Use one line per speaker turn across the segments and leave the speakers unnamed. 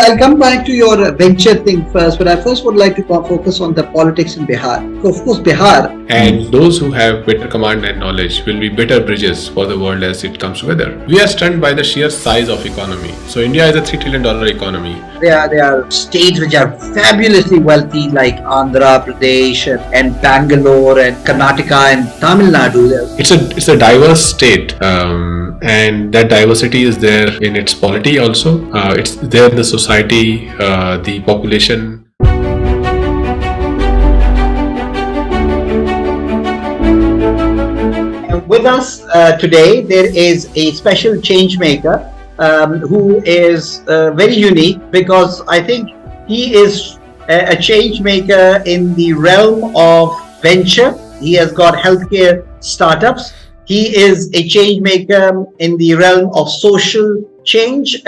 I'll come back to your venture thing first, but I first would like to focus on the politics in Bihar. So of course, Bihar.
And those who have better command and knowledge will be better bridges for the world as it comes together. We are stunned by the sheer size of economy. So India is a $3 trillion economy.
There are states which are fabulously wealthy, like Andhra Pradesh and Bangalore and Karnataka and Tamil Nadu.
It's a diverse state, and that diversity is there in its polity also. It's there in the society, the population.
With us today, there is a special change maker who is very unique, because I think he is a change maker in the realm of venture. He has got healthcare startups. He is a change maker in the realm of social change.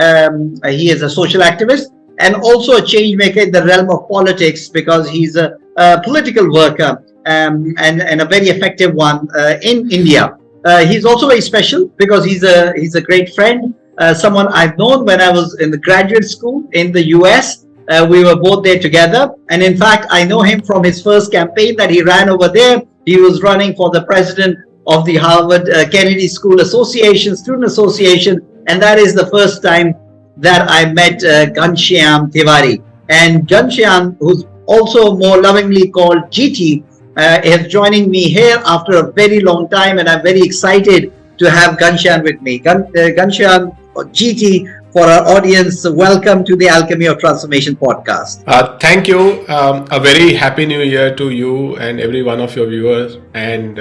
He is a social activist, and also a change maker in the realm of politics, because he's a political worker and a very effective one in India. He's also very special because he's a great friend, someone I've known when I was in the graduate school in the US. We were both there together, and in fact, I know him from his first campaign that he ran over there. He was running for the president of the Harvard Kennedy School Association, Student Association, and that is the first time that I met Ghanshayam Tiwari. And Ghanshayam, who's also more lovingly called GT, is joining me here after a very long time, and I'm very excited to have Ghanshyam with me. Ghanshyam, GT, for our audience, welcome to the Alchemy of Transformation podcast.
Thank you. A very happy new year to you and every one of your viewers. And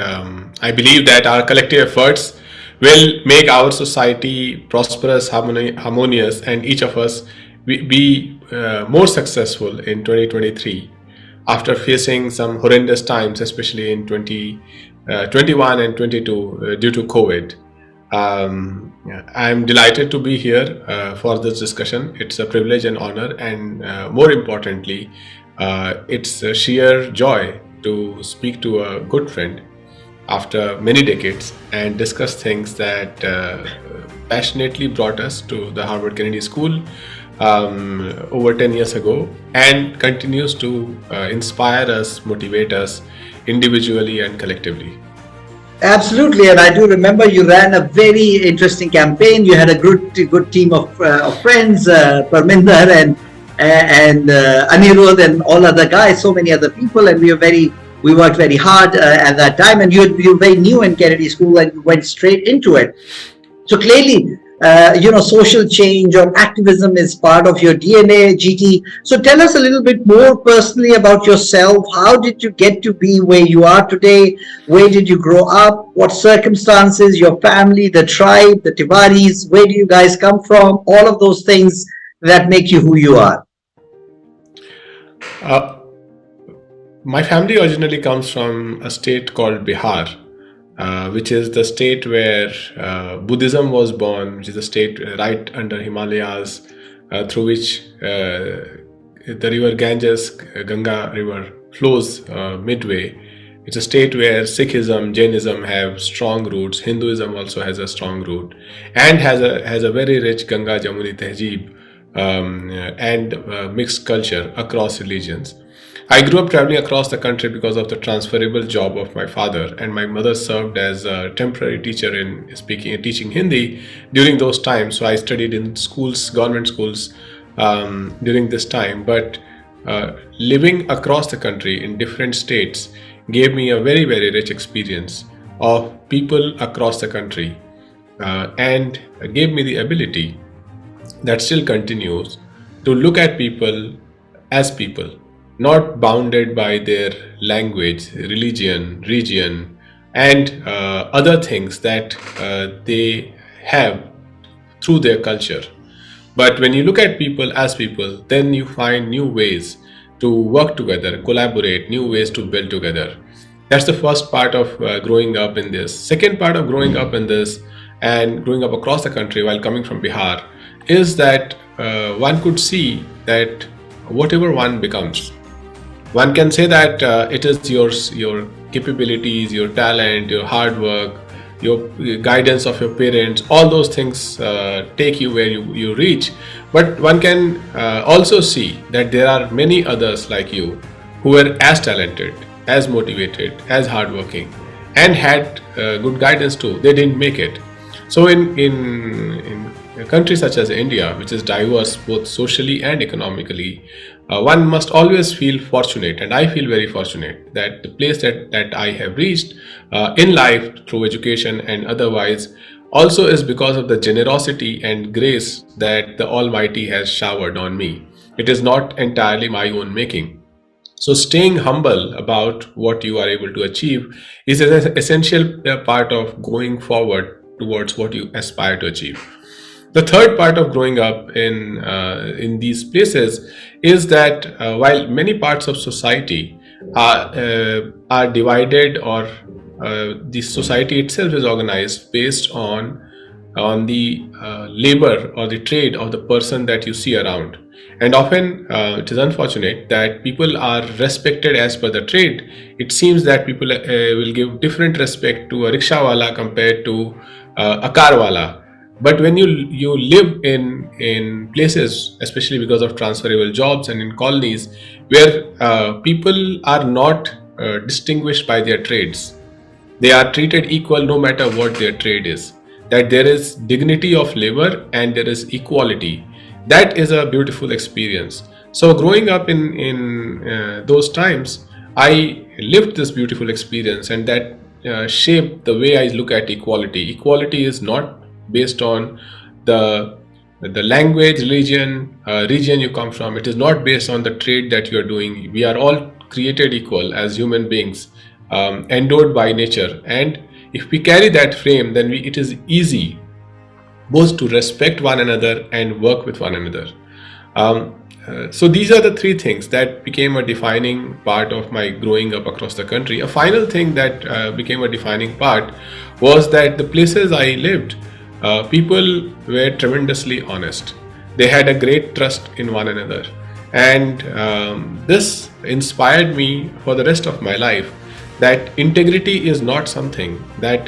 I believe that our collective efforts will make our society prosperous, harmonious, and each of us be more successful in 2023 after facing some horrendous times, especially in 2021 and 22 due to COVID. I'm delighted to be here for this discussion. It's a privilege and honor, and more importantly, it's a sheer joy to speak to a good friend after many decades and discuss things that passionately brought us to the Harvard Kennedy School over 10 years ago, and continues to inspire us, motivate us individually and collectively.
Absolutely, and I do remember you ran a very interesting campaign. You had a good team of friends, Melinda and Anirudh and all other guys, so many other people, and we worked very hard at that time. And you were very new in Kennedy School, and you went straight into it. So clearly, social change or activism is part of your DNA, GT. So tell us a little bit more personally about yourself. How did you get to be where you are today? Where did you grow up? What circumstances, your family, the tribe, the Tiwaris, where do you guys come from? All of those things that make you who you are.
My family originally comes from a state called Bihar, which is the state where Buddhism was born, which is a state right under Himalayas, through which the river Ganges, Ganga river, flows midway. It's a state where Sikhism, Jainism have strong roots. Hinduism also has a strong root, and has a very rich Ganga Jamuni Tehzeeb and mixed culture across religions. I grew up traveling across the country because of the transferable job of my father, and my mother served as a temporary teacher in teaching Hindi during those times. So I studied in schools, government schools during this time. But living across the country in different states gave me a very, very rich experience of people across the country, and gave me the ability that still continues to look at people as people, not bounded by their language, religion, region, and other things that they have through their culture. But when you look at people as people, then you find new ways to work together, collaborate, new ways to build together. That's the first part of growing up in this. Second part of growing up in this and growing up across the country while coming from Bihar is that one could see that whatever one becomes, one can say that it is your capabilities, your talent, your hard work, your guidance of your parents, all those things take you where you reach. But one can also see that there are many others like you who were as talented, as motivated, as hardworking, and had good guidance too. They didn't make it. So in a country such as India, which is diverse both socially and economically, one must always feel fortunate, and I feel very fortunate that the place that I have reached in life through education and otherwise also is because of the generosity and grace that the Almighty has showered on me. It is not entirely my own making. So staying humble about what you are able to achieve is an essential part of going forward towards what you aspire to achieve. The third part of growing up in these places is that while many parts of society are divided, or the society itself is organized based on the labor or the trade of the person that you see around. And often it is unfortunate that people are respected as per the trade. It seems that people will give different respect to a rickshawala compared to a carwala. But when you live in places, especially because of transferable jobs and in colonies, where people are not distinguished by their trades, they are treated equal no matter what their trade is. That there is dignity of labor and there is equality. That is a beautiful experience. So growing up in those times, I lived this beautiful experience, and that shaped the way I look at equality. Equality is not based on the language, religion, region you come from. It is not based on the trade that you are doing. We are all created equal as human beings, endowed by nature. And if we carry that frame, then it is easy both to respect one another and work with one another. So these are the three things that became a defining part of my growing up across the country. A final thing that became a defining part was that the places I lived, people were tremendously honest. They had a great trust in one another. And this inspired me for the rest of my life, that integrity is not something that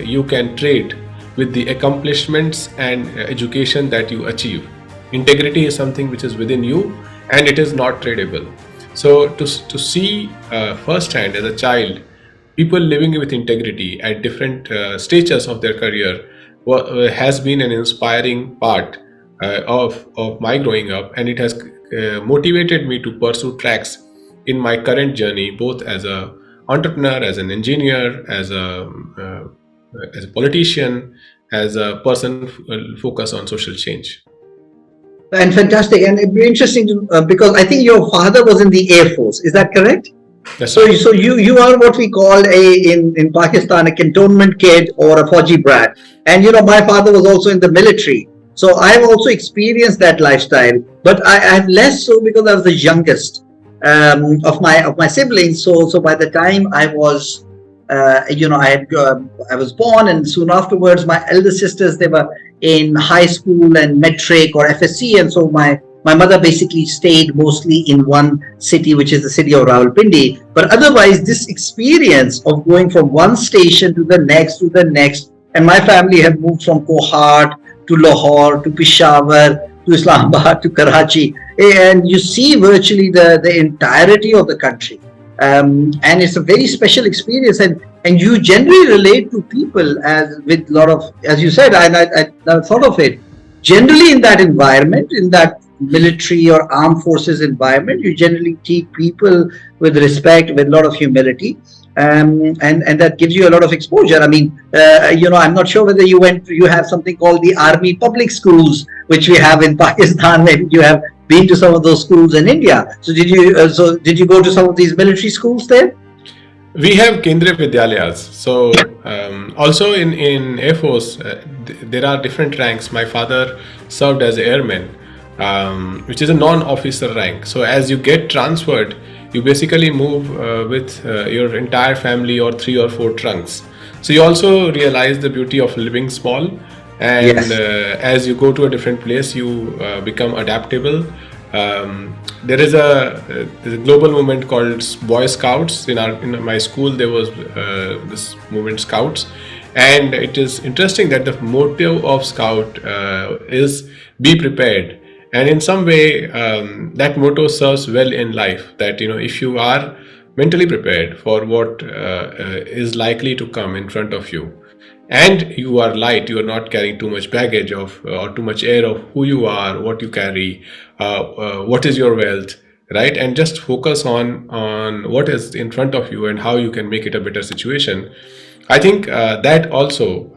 you can trade with the accomplishments and education that you achieve. Integrity is something which is within you, and it is not tradable. So to see firsthand as a child people living with integrity at different stages of their career has been an inspiring part of my growing up, and it has motivated me to pursue tracks in my current journey, both as a entrepreneur, as an engineer, as a politician, as a person focused on social change.
And fantastic. And it'd be interesting to, because I think your father was in the Air Force. Is that correct?
That's
so
right.
So you are what we call in Pakistan a cantonment kid or a Fauji brat. And my father was also in the military. So I've also experienced that lifestyle, but I have less so because I was the youngest of my siblings. So by the time I was I was born, and soon afterwards my elder sisters, they were in high school and metric or FSC, and so my mother basically stayed mostly in one city, which is the city of Rawalpindi. But otherwise, this experience of going from one station to the next, and my family have moved from Kohat to Lahore to Peshawar to Islamabad to Karachi, and you see virtually the entirety of the country. And it's a very special experience, and you generally relate to people with a lot of, as you said, I thought of it, generally in that environment, in that military or armed forces environment, you generally treat people with respect, with a lot of humility, and that gives you a lot of exposure. I mean, I'm not sure whether you have something called the Army Public Schools, which we have in Pakistan. Maybe you have been to some of those schools in India. So did you go to some of these military schools there?
We have Kendriya Vidyalayas. So also in Air Force, there are different ranks. My father served as an airman, which is a non-officer rank. So as you get transferred, you basically move with your entire family or 3 or 4 trunks. So you also realize the beauty of living small. And
Yes.
As you go to a different place, you become adaptable. There is a global movement called Boy Scouts. In my school, there was this movement, Scouts, And it is interesting that the motto of Scout is be prepared. And in some way, that motto serves well in life, that, if you are mentally prepared for what is likely to come in front of you, and you are light, you are not carrying too much baggage of or too much air of who you are, what you carry, what is your wealth, right? And just focus on what is in front of you and how you can make it a better situation. I think that also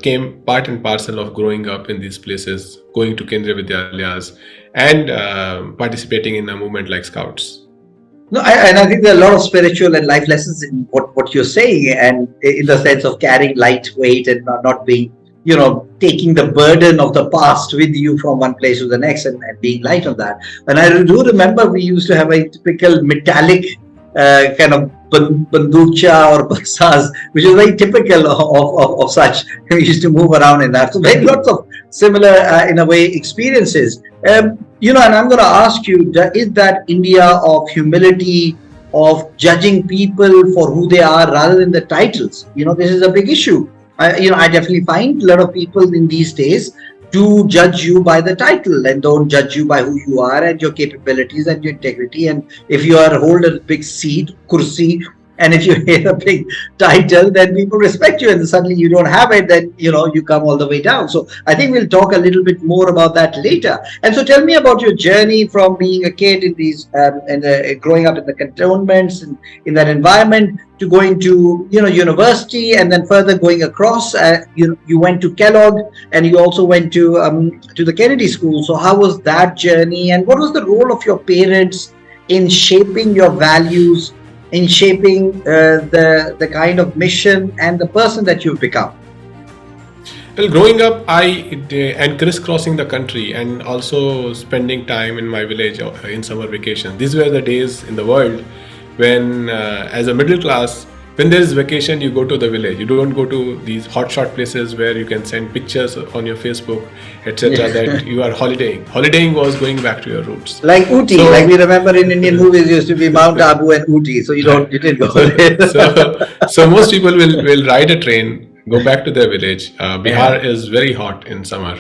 came part and parcel of growing up in these places, going to Kendriya Vidyalayas, and participating in a movement like Scouts.
No, and I think there are a lot of spiritual and life lessons in what you're saying, and in the sense of carrying lightweight and not being, taking the burden of the past with you from one place to the next, and being light on that. And I do remember we used to have a typical metallic kind of banducha or baksas, which is very typical of such. We used to move around in that. So very lots of similar, in a way, experiences. And I'm going to ask you, is that India of humility, of judging people for who they are rather than the titles? This is a big issue. I definitely find a lot of people in these days do judge you by the title and don't judge you by who you are and your capabilities and your integrity. And if you hold a big seat, kursi, and if you have a big title, then people respect you, and suddenly you don't have it, then you come all the way down. So I think we'll talk a little bit more about that later. And so tell me about your journey from being a kid in these growing up in the cantonments and in that environment to going to university, and then further going across. You went to Kellogg, and you also went to the Kennedy School. So how was that journey, and what was the role of your parents in shaping your values, in shaping the kind of mission and the person that you've become?
Well, growing up, and crisscrossing the country, and also spending time in my village in summer vacation. These were the days in the world when, as a middle class, when there is vacation, you go to the village. You don't go to these hotshot places where you can send pictures on your Facebook, etc. that you are holidaying. Holidaying was going back to your roots.
Like Ooty, like we remember in Indian movies used to be Mount Abu and Ooty. So you didn't go there.
So most people will ride a train, go back to their village. Bihar is very hot in summer.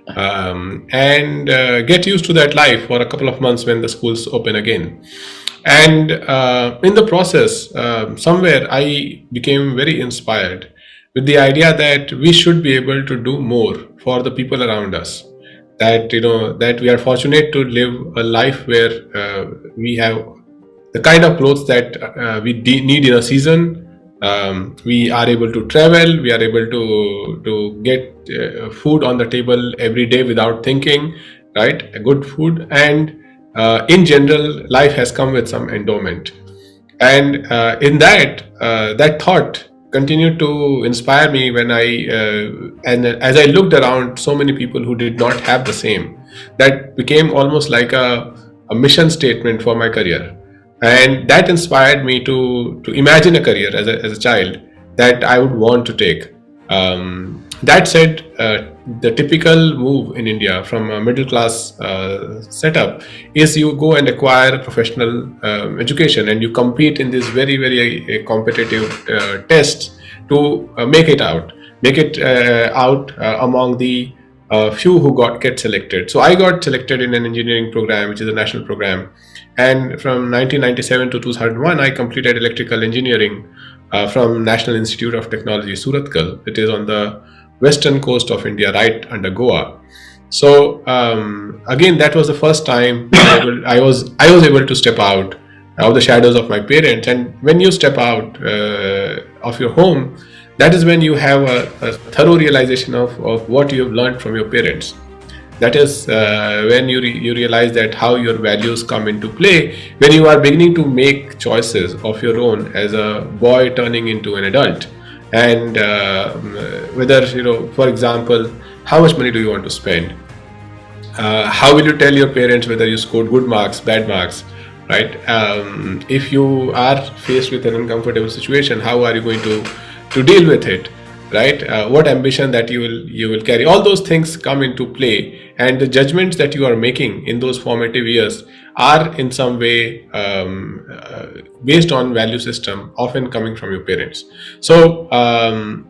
And get used to that life for a couple of months when the schools open again. And in the process, somewhere I became very inspired with the idea that we should be able to do more for the people around us. That that we are fortunate to live a life where we have the kind of clothes that we need in a season. We are able to travel. We are able to get food on the table every day without thinking, right? A good food. And in general, life has come with some endowment, and in that thought continued to inspire me when and as I looked around, so many people who did not have the same, that became almost like a mission statement for my career, and that inspired me to imagine a career as a child that I would want to take. That said, the typical move in India from a middle class setup is you go and acquire professional education, and you compete in these very, very competitive tests to make it out among the few who get selected. So I got selected in an engineering program, which is a national program, and from 1997 to 2001 I completed electrical engineering from National Institute of Technology, Surathkal. It is on the western coast of India, right under Goa. So again, that was the first time I was able to step out of the shadows of my parents. And when you step out of your home, that is when you have a thorough realization of what you have learned from your parents. That is when you realize that how your values come into play when you are beginning to make choices of your own as a boy turning into an adult. And whether, for example, how much money do you want to spend? How will you tell your parents whether you scored good marks, bad marks, right? If you are faced with an uncomfortable situation, how are you going to deal with it, right? What ambition that you will carry? All those things come into play, and the judgments that you are making in those formative years are in some way based on value system, often coming from your parents. So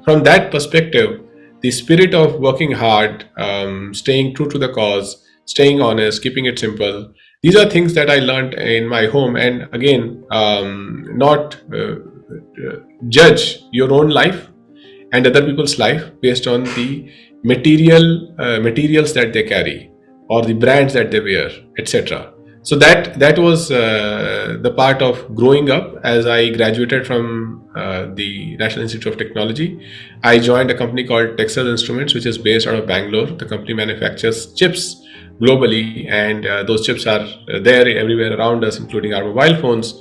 from that perspective, the spirit of working hard, staying true to the cause, staying honest, keeping it simple, these are things that I learned in my home. And again, not judge your own life and other people's life based on the materials that they carry or the brands that they wear, etc. So that was the part of growing up. As I graduated from the National Institute of Technology, I joined a company called Texas Instruments, which is based out of Bangalore. The company manufactures chips globally, and those chips are there everywhere around us, including our mobile phones.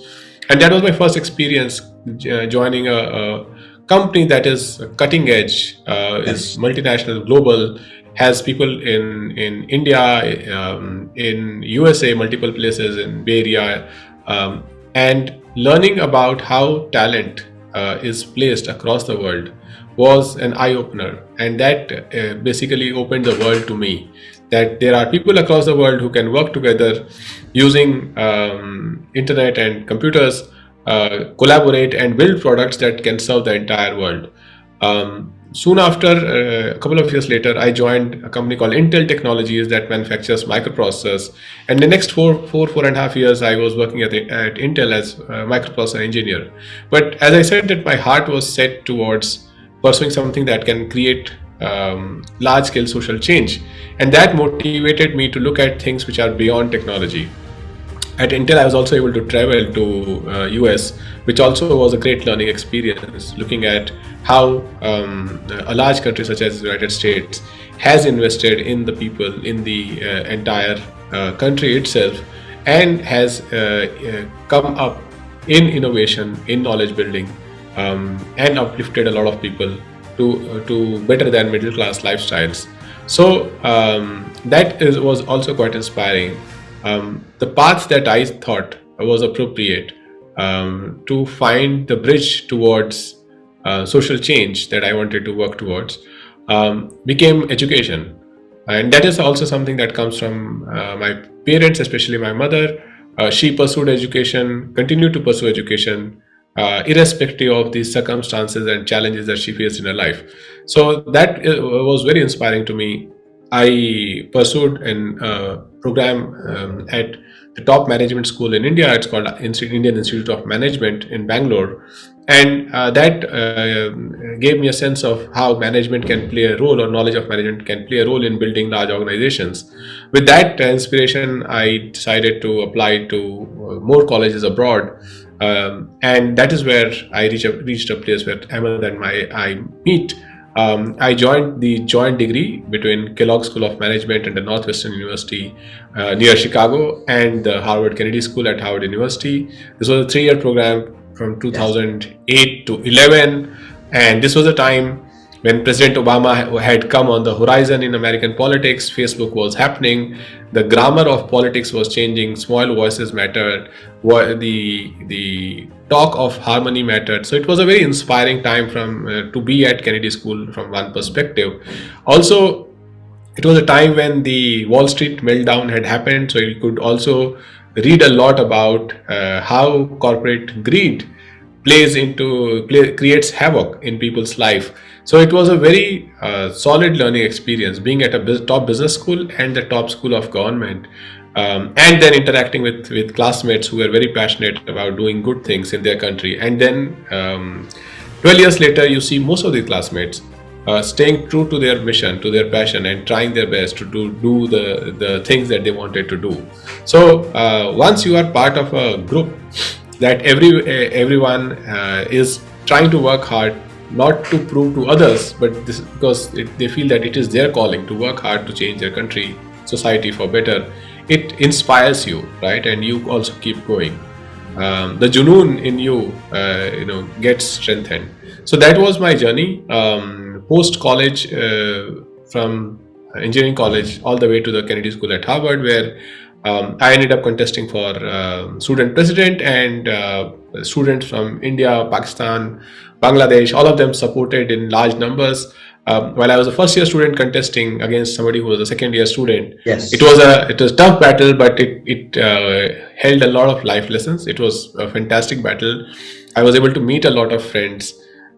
And that was my first experience joining a company that is cutting edge, is multinational, global, has people in India, in USA, multiple places in Bay Area, and learning about how talent is placed across the world was an eye opener, and that basically opened the world to me. That there are people across the world who can work together using internet and computers, collaborate and build products that can serve the entire world. Soon after, a couple of years later, I joined a company called Intel Technologies that manufactures microprocessors. And the next four and a half years, I was working at Intel as a microprocessor engineer. But as I said, that my heart was set towards pursuing something that can create large-scale social change. And that motivated me to look at things which are beyond technology. At Intel, I was also able to travel to US, which also was a great learning experience, looking at how a large country such as the United States has invested in the people, in the entire country itself, and has come up in innovation, in knowledge building, and uplifted a lot of people to better than middle class lifestyles. So that was also quite inspiring. The path that I thought was appropriate to find the bridge towards social change that I wanted to work towards became education. And that is also something that comes from my parents, especially my mother. She pursued education, continued to pursue education, irrespective of the circumstances and challenges that she faced in her life. So that was very inspiring to me. I pursued a program at the top management school in India. It's called Indian Institute of Management in Bangalore. And that gave me a sense of how management can play a role, or knowledge of management can play a role in building large organizations. With that inspiration, I decided to apply to more colleges abroad. And that is where I reached a place where Ahmed and I meet. I joined the joint degree between Kellogg School of Management and the Northwestern University near Chicago, and the Harvard Kennedy School at Harvard University. This was a 3-year program from 2008 to 11, and this was a time when President Obama had come on the horizon in American politics. Facebook was happening, the grammar of politics was changing, small voices mattered, the talk of harmony mattered. So it was a very inspiring time to be at Kennedy School from one perspective. Also, it was a time when the Wall Street meltdown had happened, so you could also read a lot about how corporate greed creates havoc in people's life. So it was a very solid learning experience, being at a top business school and the top school of government, and then interacting with classmates who were very passionate about doing good things in their country. And then 12 years later, you see most of the classmates staying true to their mission, to their passion, and trying their best to do the things that they wanted to do. So once you are part of a group that everyone is trying to work hard, not to prove to others, but this because they feel that it is their calling to work hard to change their country, society for better, it inspires you, right? And you also keep going. The junoon in you, gets strengthened. So that was my journey post college, from engineering college all the way to the Kennedy School at Harvard, where I ended up contesting for student president, and students from India, Pakistan, Bangladesh, all of them supported in large numbers. while I was a first year student contesting against somebody who was a second year student,
Yes.
it was a tough battle, but it held a lot of life lessons. It was a fantastic battle. I was able to meet a lot of friends,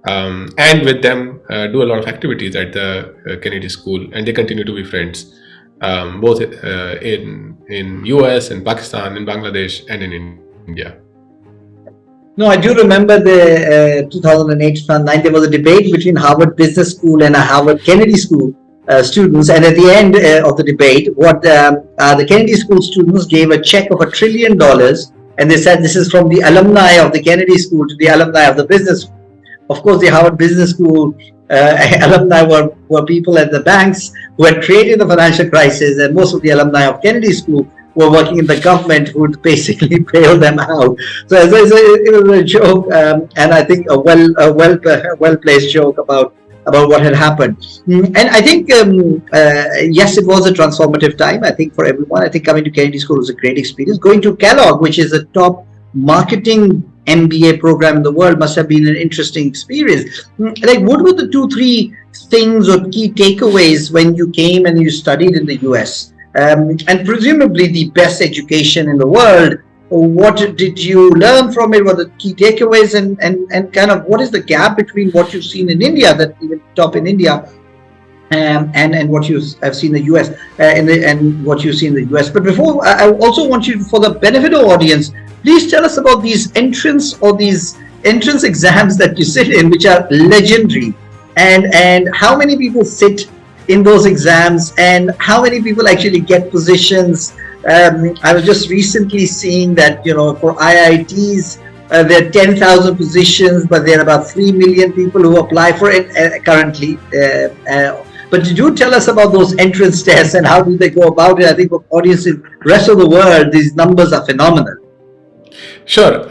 and with them do a lot of activities at the Kennedy School, and they continue to be friends, both in US, in Pakistan, in Bangladesh, and in India.
No, I do remember the 2008-2009. There was a debate between Harvard Business School and a Harvard Kennedy School students, and at the end of the debate, what the Kennedy School students gave a check of $1 trillion, and they said this is from the alumni of the Kennedy School to the alumni of the business school. Of course, the Harvard Business School alumni were people at the banks who had created the financial crisis, and most of the alumni of Kennedy School were working in the government who would basically bail them out. So it was a joke, and I think a well placed joke about what had happened. And I think yes, it was a transformative time. I think for everyone. I think coming to Kennedy School was a great experience. Going to Kellogg, which is a top marketing MBA program in the world, must have been an interesting experience. Like, what were the 2-3 things or key takeaways when you came and you studied in the US? And presumably the best education in the world. What did you learn from it? What are the key takeaways, and kind of what is the gap between what you've seen in India, that even top in India, and what you have seen in the US, and what you see in the US. But before, I also want you, for the benefit of audience, please tell us about these entrance exams that you sit in, which are legendary, and how many people sit in those exams, and how many people actually get positions. I was just recently seeing that, for IITs, there are 10,000 positions, but there are about 3 million people who apply for it currently. But do tell us about those entrance tests and how do they go about it. I think for audience in the rest of the world, these numbers are phenomenal.
Sure.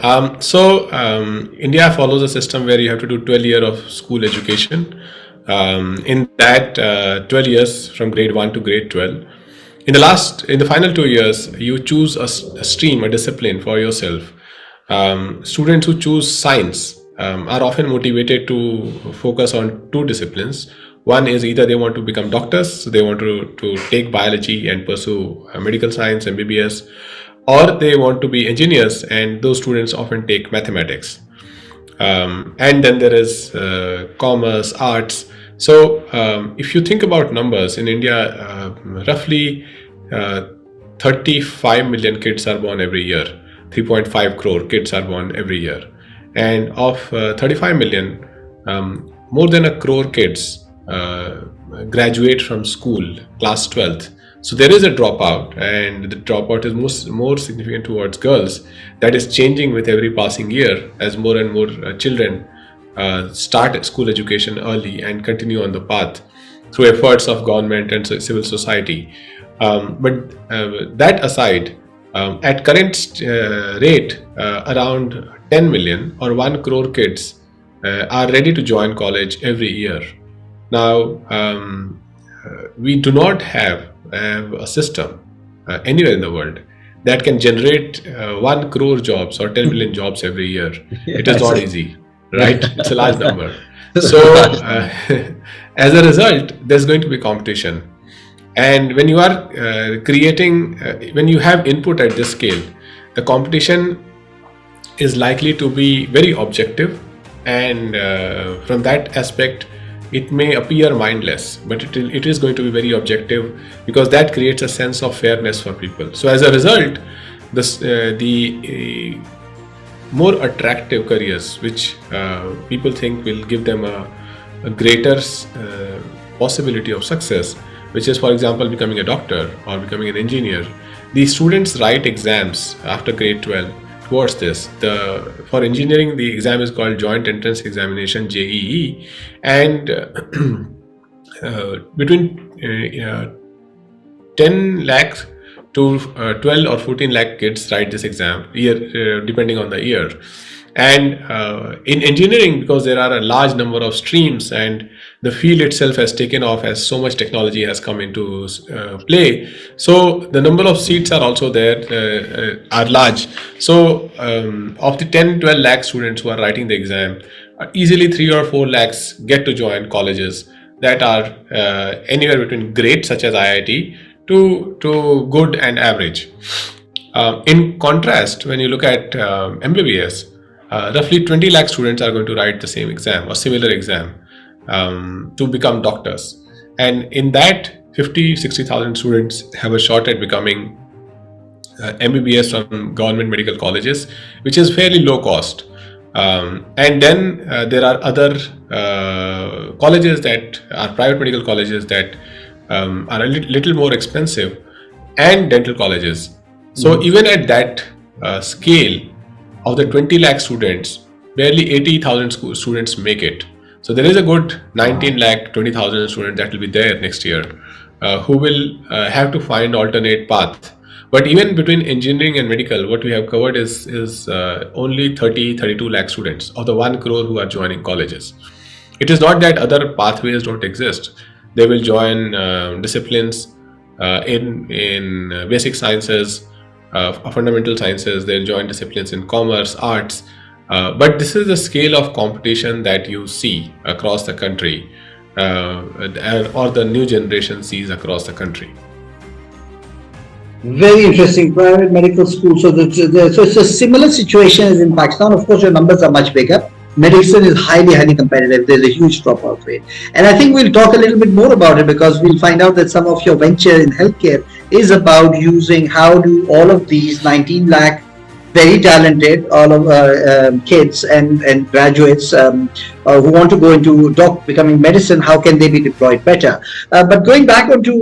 India follows a system where you have to do 12 years of school education. In that 12 years from grade 1 to grade 12, in the final 2 years, you choose a stream, a discipline for yourself. Students who choose science are often motivated to focus on 2 disciplines. One is either they want to become doctors, so they want to take biology and pursue medical science, MBBS, or they want to be engineers, and those students often take mathematics. And then there is commerce, arts. So if you think about numbers in India, roughly 35 million kids are born every year. 3.5 crore kids are born every year. And of 35 million, more than 1 crore kids graduate from school, class 12th. So there is a dropout, and the dropout is more significant towards girls. That is changing with every passing year as more and more children start school education early and continue on the path through efforts of government and civil society. But that aside, at current rate, around 10 million or 1 crore kids are ready to join college every year. Now, we do not have a system anywhere in the world that can generate 1 crore jobs or 10 million jobs every year. It is not easy, right? It's a large number. So as a result, there's going to be competition. And when you are when you have input at this scale, the competition is likely to be very objective, and from that aspect, it may appear mindless, but it is going to be very objective, because that creates a sense of fairness for people. So as a result, the more attractive careers, which people think will give them a greater possibility of success, which is, for example, becoming a doctor or becoming an engineer, the students write exams after grade 12 towards this. For engineering, the exam is called Joint Entrance Examination, JEE, and between 10 lakhs to 12 or 14 lakh kids write this exam year, depending on the year. And in engineering, because there are a large number of streams and the field itself has taken off as so much technology has come into play, so the number of seats are also there, are large. So of the 10-12 lakh students who are writing the exam, easily 3 or 4 lakhs get to join colleges that are anywhere between great, such as IIT, to good and average. In contrast, when you look at MBBS, roughly 20 lakh students are going to write the same exam or similar exam to become doctors. And in that, 50-60,000 students have a shot at becoming MBBS from government medical colleges, which is fairly low cost. And then there are other colleges that are private medical colleges that are a little more expensive, and dental colleges. So even at that scale of the 20 lakh students, barely 80,000 students make it. So there is a good 19 lakh 20,000 students that will be there next year who will have to find alternate path. But even between engineering and medical, what we have covered is only 32 lakh students of the 1 crore who are joining colleges. It is not that other pathways don't exist. They will join disciplines in basic sciences, fundamental sciences. They'll join disciplines in commerce, arts. But this is the scale of competition that you see across the country, or the new generation sees across the country.
Very interesting. Private medical school. So it's a similar situation as in Pakistan. Of course, your numbers are much bigger. Medicine is highly competitive. There's a huge dropout rate. And I think we'll talk a little bit more about it, because we'll find out that some of your venture in healthcare is about using how do all of these 19 lakh very talented all of kids and graduates who want to go into becoming medicine, how can they be deployed better? But going back onto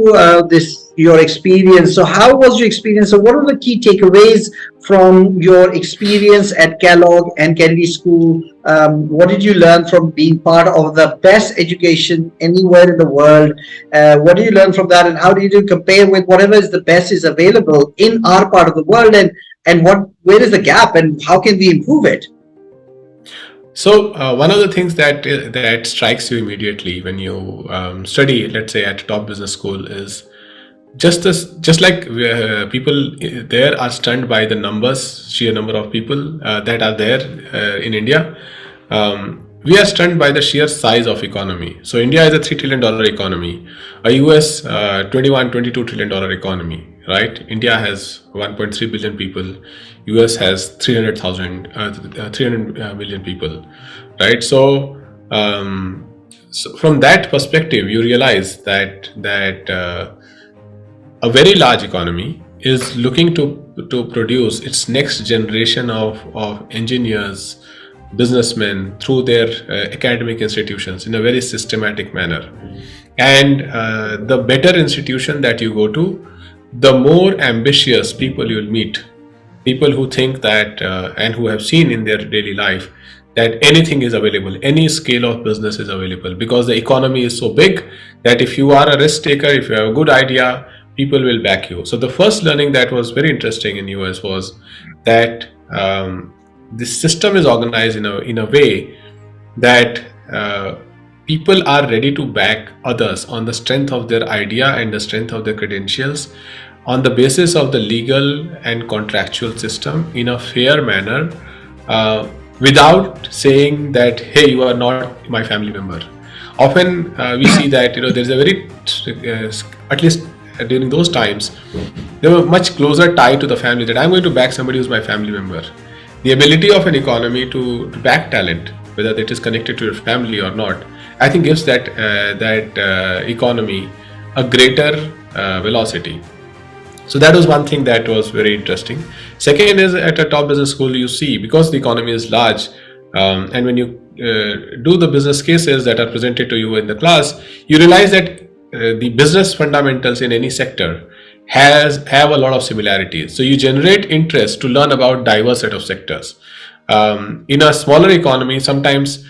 your experience, so how was your experience? So what were the key takeaways from your experience at Kellogg and Kennedy School? What did you learn from being part of the best education anywhere in the world? What did you learn from that, and how do you compare with whatever is the best is available in our part of the world, and where is the gap, and how can we improve it?
So one of the things that strikes you immediately when you study, let's say, at a top business school is just like people there are stunned by the sheer number of people that are there in India. We are stunned by the sheer size of economy. So India is a $3 trillion economy, a US $21-22 trillion economy, right? India has 1.3 billion people, US has 300 million people, right? So, so from that perspective, you realize that a very large economy is looking to produce its next generation of engineers, businessmen through their academic institutions in a very systematic manner. And the better institution that you go to, the more ambitious people you'll meet, people who think that and who have seen in their daily life that anything is available, any scale of business is available, because the economy is so big that if you are a risk taker, if you have a good idea, people will back you. So the first learning that was very interesting in US was that this system is organized in a way that people are ready to back others on the strength of their idea and the strength of their credentials, on the basis of the legal and contractual system in a fair manner, without saying that, hey, you are not my family member. Often we see that there's a very, at least during those times, there were much closer tie to the family, that I'm going to back somebody who's my family member. The ability of an economy to back talent, whether it is connected to your family or not, I think gives that economy a greater velocity. So that was one thing that was very interesting. Second is, at a top business school, you see, because the economy is large, and when you do the business cases that are presented to you in the class, you realize that the business fundamentals in any sector have a lot of similarities. So you generate interest to learn about diverse set of sectors. In a smaller economy, sometimes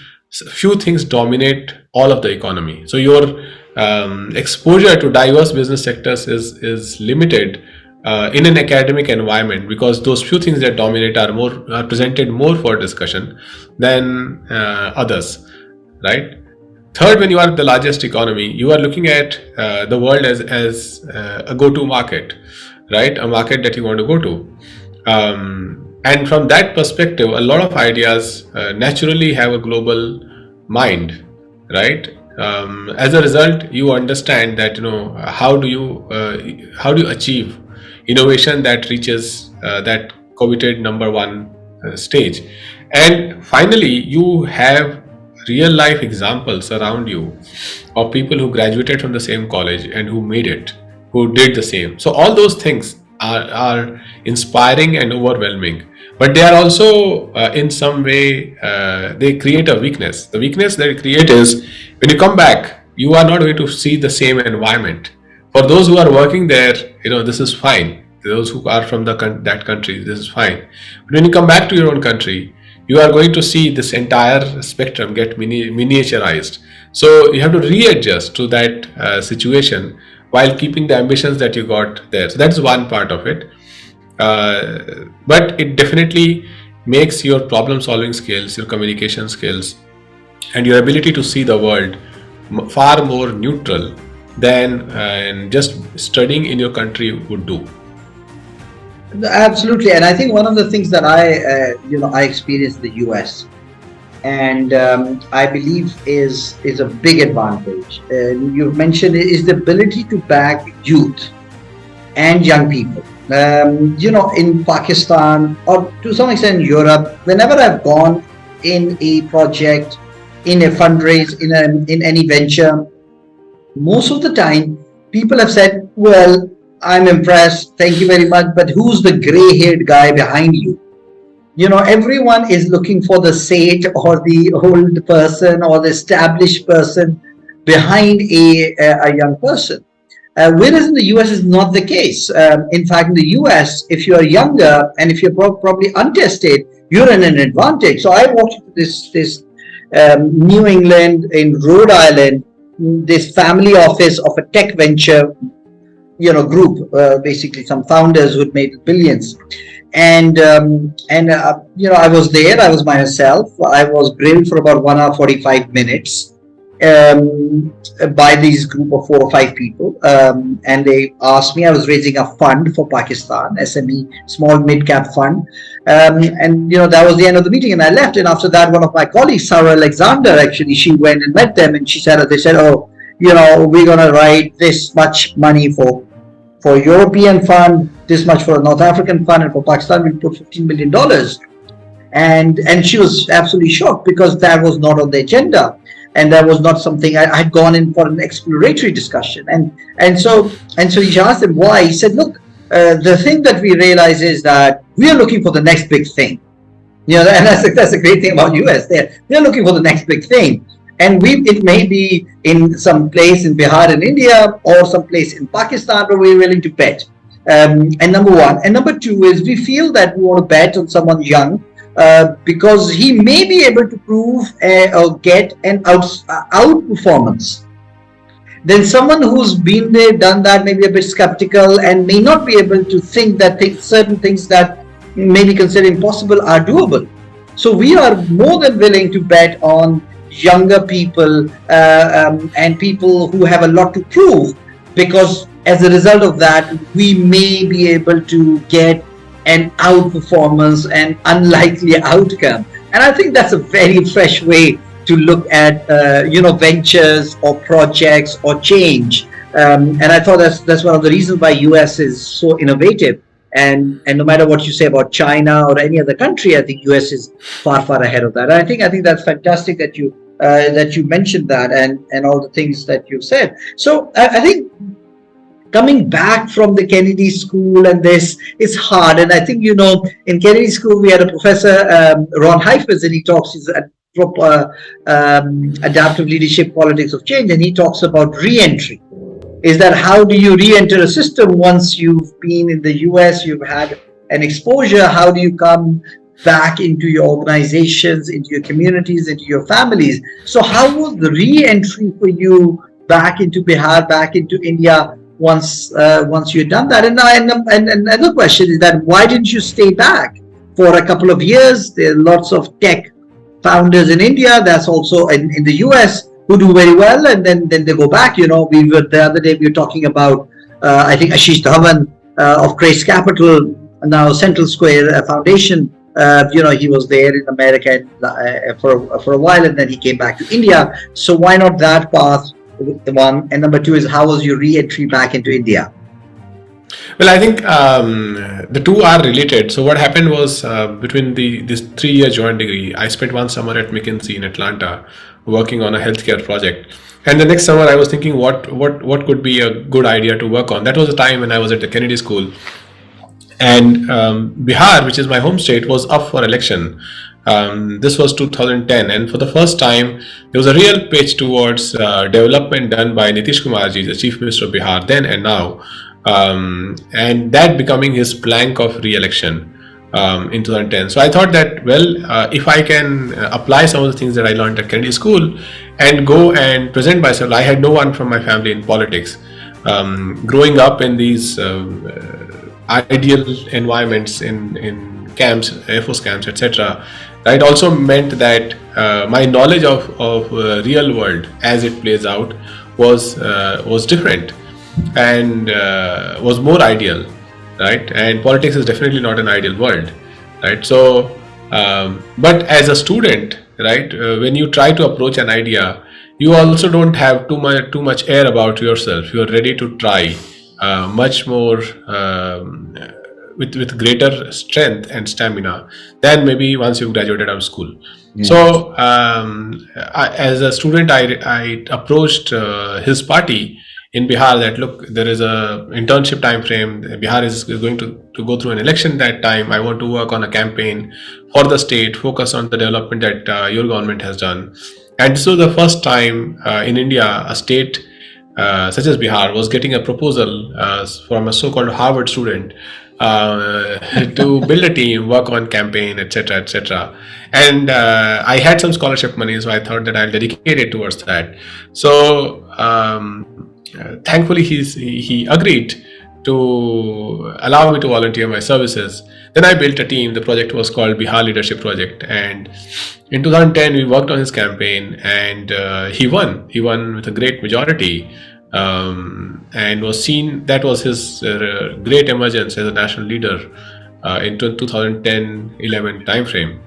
few things dominate all of the economy. So your exposure to diverse business sectors is limited in an academic environment, because those few things that dominate are presented more for discussion than others, right? Third, when you are the largest economy, you are looking at the world as a go-to market, right? A market that you want to go to. And from that perspective, a lot of ideas naturally have a global mind, right? as a result, you understand that how do you achieve innovation that reaches that coveted number one stage. And finally, you have real life examples around you of people who graduated from the same college and who made it, who did the same. So all those things are inspiring and overwhelming, but they are also in some way they create a weakness. The weakness they create is when you come back, you are not going to see the same environment. For those who are working there, this is fine. Those who are from that country, this is fine. But when you come back to your own country, you are going to see this entire spectrum get miniaturized. So you have to readjust to that situation while keeping the ambitions that you got there. So that's one part of it. But it definitely makes your problem solving skills, your communication skills, and your ability to see the world far more neutral than just studying in your country would do.
Absolutely, and I think one of the things that I experienced in the US, and I believe is a big advantage. You've mentioned is the ability to back youth and young people. In Pakistan or to some extent in Europe, whenever I've gone in a project, in a fundraise, in any venture, most of the time people have said, well, I'm impressed, thank you very much, but who's the gray-haired guy behind you? Everyone is looking for the sage or the old person or the established person behind a young person. Whereas in the US is not the case. In fact, in the US, if you're younger and if you're probably untested, you're in an advantage. So I walked into this New England in Rhode Island, this family office of a tech venture group, basically some founders who had made billions. And I was there, I was myself. I was grilled for about 1 hour 45 minutes by these group of 4 or 5 people. And they asked me, I was raising a fund for Pakistan, SME, small mid-cap fund. And that was the end of the meeting and I left. And after that, one of my colleagues, Sarah Alexander, actually, she went and met them and they said, oh, we're going to write this much money for European fund, this much for a North African fund, and for Pakistan we put $15 million. And she was absolutely shocked because that was not on the agenda. And that was not something I had gone in for an exploratory discussion. And so he asked him why. He said, look, the thing that we realize is that we are looking for the next big thing. And that's a great thing about US. They're looking for the next big thing. And it may be in some place in Bihar in India or some place in Pakistan, but we're willing to bet. And number one. And number two is we feel that we want to bet on someone young because he may be able to prove or get an outperformance. Then someone who's been there, done that, maybe a bit skeptical and may not be able to think that certain things that may be considered impossible are doable. So we are more than willing to bet on younger people and people who have a lot to prove, because as a result of that, we may be able to get an outperformance and unlikely outcome. And I think that's a very fresh way to look at ventures or projects or change. And I thought that's one of the reasons why US is so innovative. And no matter what you say about China or any other country, I think US is far ahead of that. And I think that's fantastic that you mentioned that and all the things that you said. So I think coming back from the Kennedy School and this is hard. And I think in Kennedy School we had a professor, Ron Heifetz, and he talks. He's adaptive leadership, politics of change, and he talks about re-entry. Is that how do you re-enter a system once you've been in the US, you've had an exposure? How do you come back into your organizations, into your communities, into your families? So how was the re-entry for you back into Bihar, back into India once you'd done that? And another question is that why didn't you stay back for a couple of years? There are lots of tech founders in India, that's also in the US, who do very well, and then they go back. We were the other day we were talking about I think Ashish Dhawan of Caste Capital, now Central Square Foundation, He was there in America for a while, and then he came back to India. So why not that path? The one, and number two is, how was your re-entry back into India?
Well, I think the two are related. So what happened was, between this 3-year joint degree, I spent one summer at McKinsey in Atlanta working on a healthcare project. And the next summer I was thinking what could be a good idea to work on. That was the time when I was at the Kennedy School. And Bihar, which is my home state, was up for election. This was 2010, and for the first time, there was a real pitch towards development done by Nitish Kumar ji, the Chief Minister of Bihar then and now, and that becoming his plank of re-election in 2010. So I thought that, well, if I can apply some of the things that I learned at Kennedy School and go and present myself. I had no one from my family in politics. Growing up in these ideal environments in camps, Air Force camps, etc., right, also meant that my knowledge of real world as it plays out was different and was more ideal, right? And politics is definitely not an ideal world, right? So, but as a student, right, when you try to approach an idea, you also don't have too much air about yourself. You are ready to try much more with greater strength and stamina than maybe once you've graduated out of school. Yeah. So as a student, I approached his party in Bihar that, look, there is a internship time frame. Bihar is going to go through an election that time. I want to work on a campaign for the state, focus on the development that your government has done. And this was the first time in India a state such as Bihar was getting a proposal from a so-called Harvard student to build a team, work on campaign, etc., etc. And I had some scholarship money, so I thought that I'll dedicate it towards that. So thankfully, he agreed to allow me to volunteer my services. Then I built a team. The project was called Bihar Leadership Project, and in 2010 we worked on his campaign, and he won. He won with a great majority, and was seen. That was his great emergence as a national leader in 2010-11 time frame.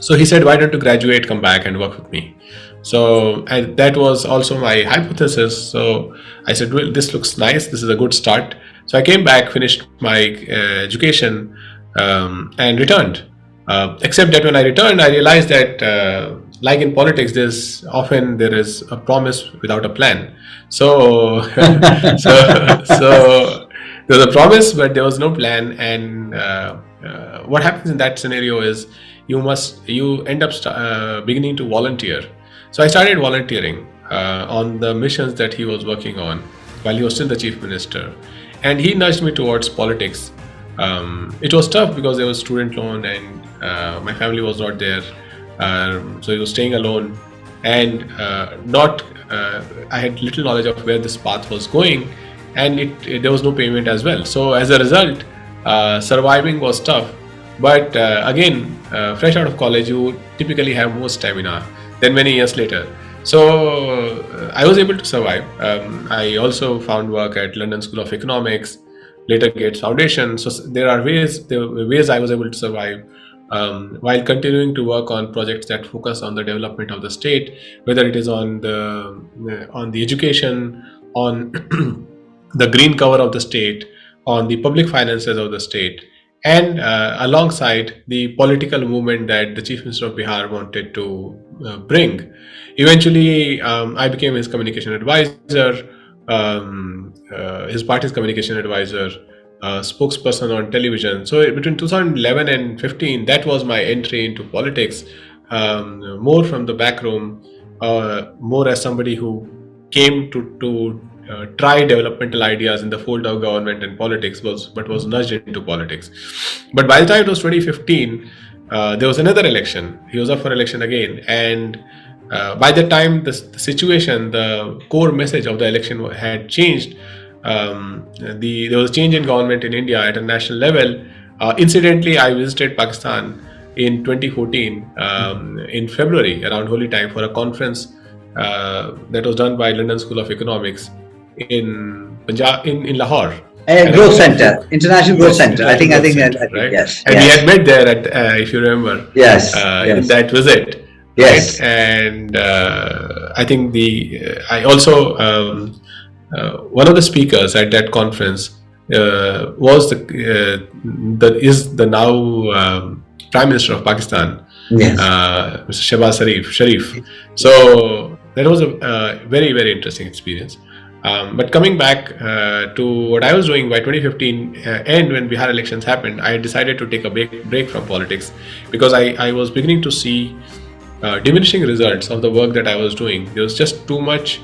So he said, "Why don't you graduate, come back and work with me?" So that was also my hypothesis. So I said, well, this looks nice. This is a good start. So I came back, finished my education, and returned. Except that when I returned, I realized that, like in politics, there is a promise without a plan. So, so there was a promise, but there was no plan. And what happens in that scenario is you end up beginning to volunteer. So I started volunteering on the missions that he was working on while he was still the chief minister, and he nudged me towards politics. It was tough because there was student loan and my family was not there, so he was staying alone, and I had little knowledge of where this path was going, and there was no payment as well. So as a result, surviving was tough. But again, fresh out of college, you typically have more stamina than many years later. So I was able to survive. I also found work at London School of Economics, later Gates Foundation. So there were ways I was able to survive while continuing to work on projects that focus on the development of the state, whether it is on the education, on the green cover of the state, on the public finances of the state, and alongside the political movement that the Chief Minister of Bihar wanted to bring. Eventually, I became his communication advisor, his party's communication advisor, spokesperson on television. So between 2011 and 15, that was my entry into politics, more from the back room, more as somebody who came to try developmental ideas in the fold of government and politics, but was nudged into politics. But by the time it was 2015, there was another election. He was up for election again, and by the time the situation, the core message of the election had changed. There was a change in government in India at a national level. Incidentally, I visited Pakistan in 2014 in February around Holi time for a conference that was done by London School of Economics in Punjab, in Lahore.
Growth Center, International Growth
Yes,
Center. I
International
think,
Growth Center, right?
yes,
And we
yes,
had met there at, if you remember,
yes,
in
yes,
that visit, right?
yes.
And I think I also one of the speakers at that conference was the now Prime Minister of Pakistan,
Yes.
Mr. Shehbaz Sharif. So that was a very, very interesting experience. But coming back to what I was doing by 2015 and when Bihar elections happened, I decided to take a break from politics because I was beginning to see diminishing results of the work that I was doing. There was just too much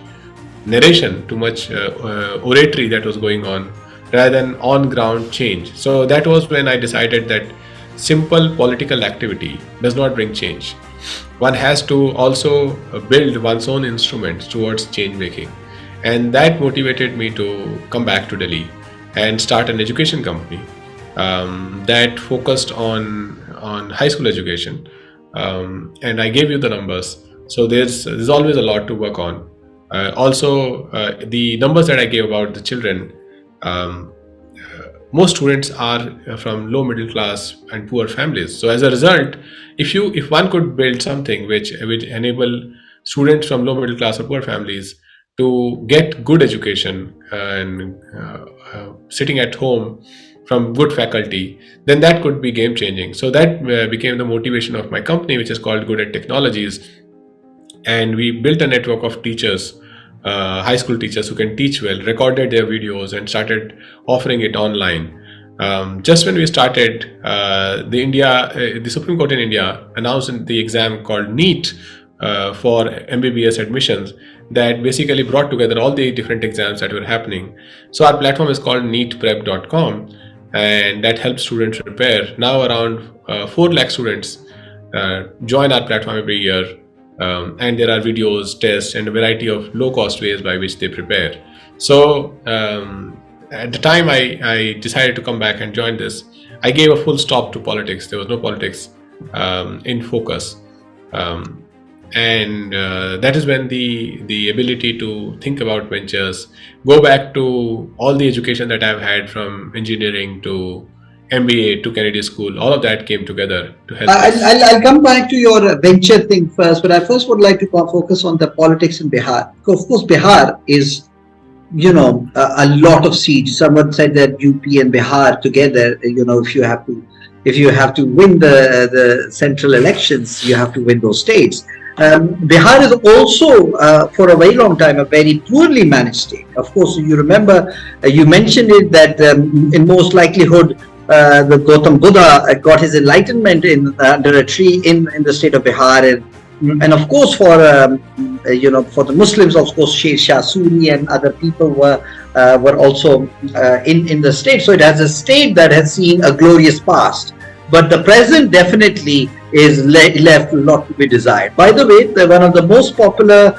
narration, too much oratory that was going on rather than on ground change. So that was when I decided that simple political activity does not bring change. One has to also build one's own instruments towards change making. And that motivated me to come back to Delhi and start an education company that focused on high school education. And I gave you the numbers. So there's always a lot to work on. The numbers that I gave about the children, most students are from low middle class and poor families. So as a result, if one could build something which enable students from low middle class or poor families to get good education and sitting at home from good faculty, then that could be game changing. So that became the motivation of my company, which is called Good at Technologies. And we built a network of teachers, high school teachers who can teach well, recorded their videos and started offering it online. Just when we started, the Supreme Court in India announced the exam called NEET for MBBS admissions that basically brought together all the different exams that were happening. So our platform is called neetprep.com, and that helps students prepare. Now around 4 lakh students join our platform every year. And there are videos, tests, and a variety of low-cost ways by which they prepare. So at the time I decided to come back and join this, I gave a full stop to politics. There was no politics in focus. And that is when the ability to think about ventures, go back to all the education that I've had from engineering to MBA to Kennedy School, all of that came together to help us.
I'll come back to your venture thing first, but I first would like to focus on the politics in Bihar. Of course, Bihar is, a lot of seats. Someone said that UP and Bihar together, if you have to win the central elections, you have to win those states. Bihar is also, for a very long time, a very poorly managed state. Of course, you remember, you mentioned it that in most likelihood, the Gautam Buddha got his enlightenment under a tree in the state of Bihar, and of course for the Muslims, of course Sher Shah Suri and other people were also in the state. So it has a state that has seen a glorious past, but the present definitely is left a lot to be desired. By the way, one of the most popular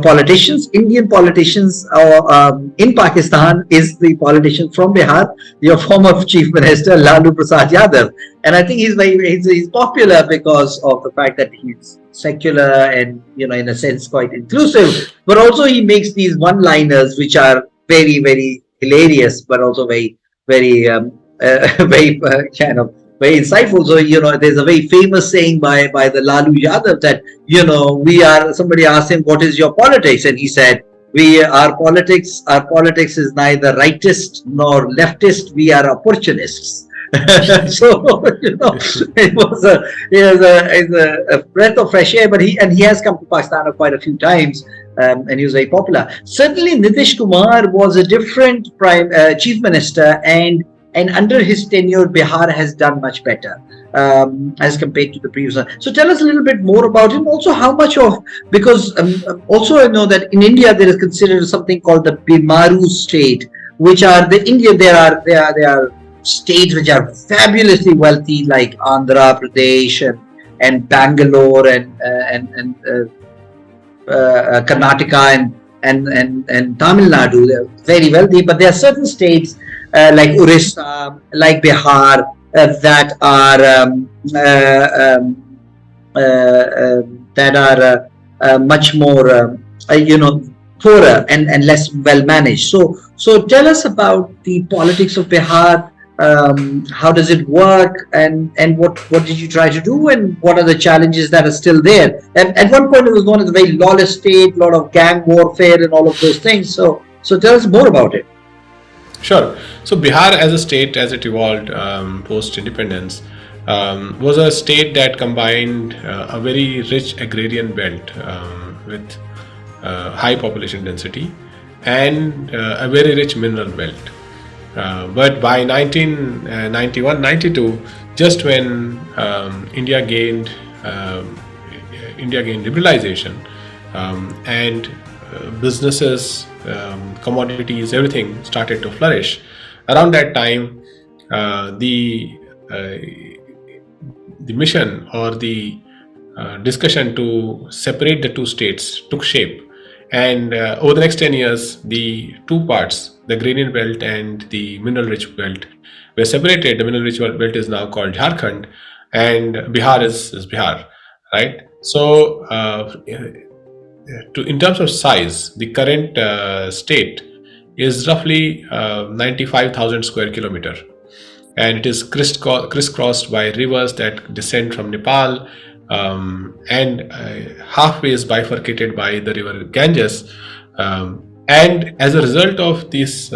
politicians, Indian politicians in Pakistan is the politician from Bihar, your former Chief Minister Lalu Prasad Yadav. And I think he's popular because of the fact that he's secular and, in a sense, quite inclusive. But also he makes these one-liners which are very, very hilarious, but also very, very, very insightful. So, there's a very famous saying by the Lalu Yadav that, somebody asked him, what is your politics? And he said, our politics is neither rightist nor leftist, we are opportunists. So, it was a breath of fresh air, but he has come to Pakistan quite a few times. And he was very popular. Certainly, Nitish Kumar was a different chief minister, and under his tenure, Bihar has done much better as compared to the previous one. So tell us a little bit more about him. Also, how much because also I know that in India there is considered something called the Bimaru state, which are there are states which are fabulously wealthy, like Andhra Pradesh and Bangalore and Karnataka and Tamil Nadu. They're very wealthy, but there are certain states like Orissa, like Bihar, that are much more, poorer and less well managed. So tell us about the politics of Bihar. How does it work, and what did you try to do, and what are the challenges that are still there? And at one point, it was known as a very lawless state, a lot of gang warfare, and all of those things. So tell us more about it.
Sure. So Bihar as a state, as it evolved post-independence, was a state that combined a very rich agrarian belt with high population density and a very rich mineral belt. But by 1991-92, just when India gained liberalization, and businesses, commodities, everything started to flourish. Around that time, the mission or the discussion to separate the two states took shape. And over the next 10 years, the two parts, the agrarian belt and the mineral-rich belt, were separated. The mineral-rich belt is now called Jharkhand, and Bihar is Bihar, right? So, in terms of size, the current state is roughly 95,000 square kilometer, and it is crisscrossed by rivers that descend from Nepal, and halfway is bifurcated by the river Ganges. And as a result of these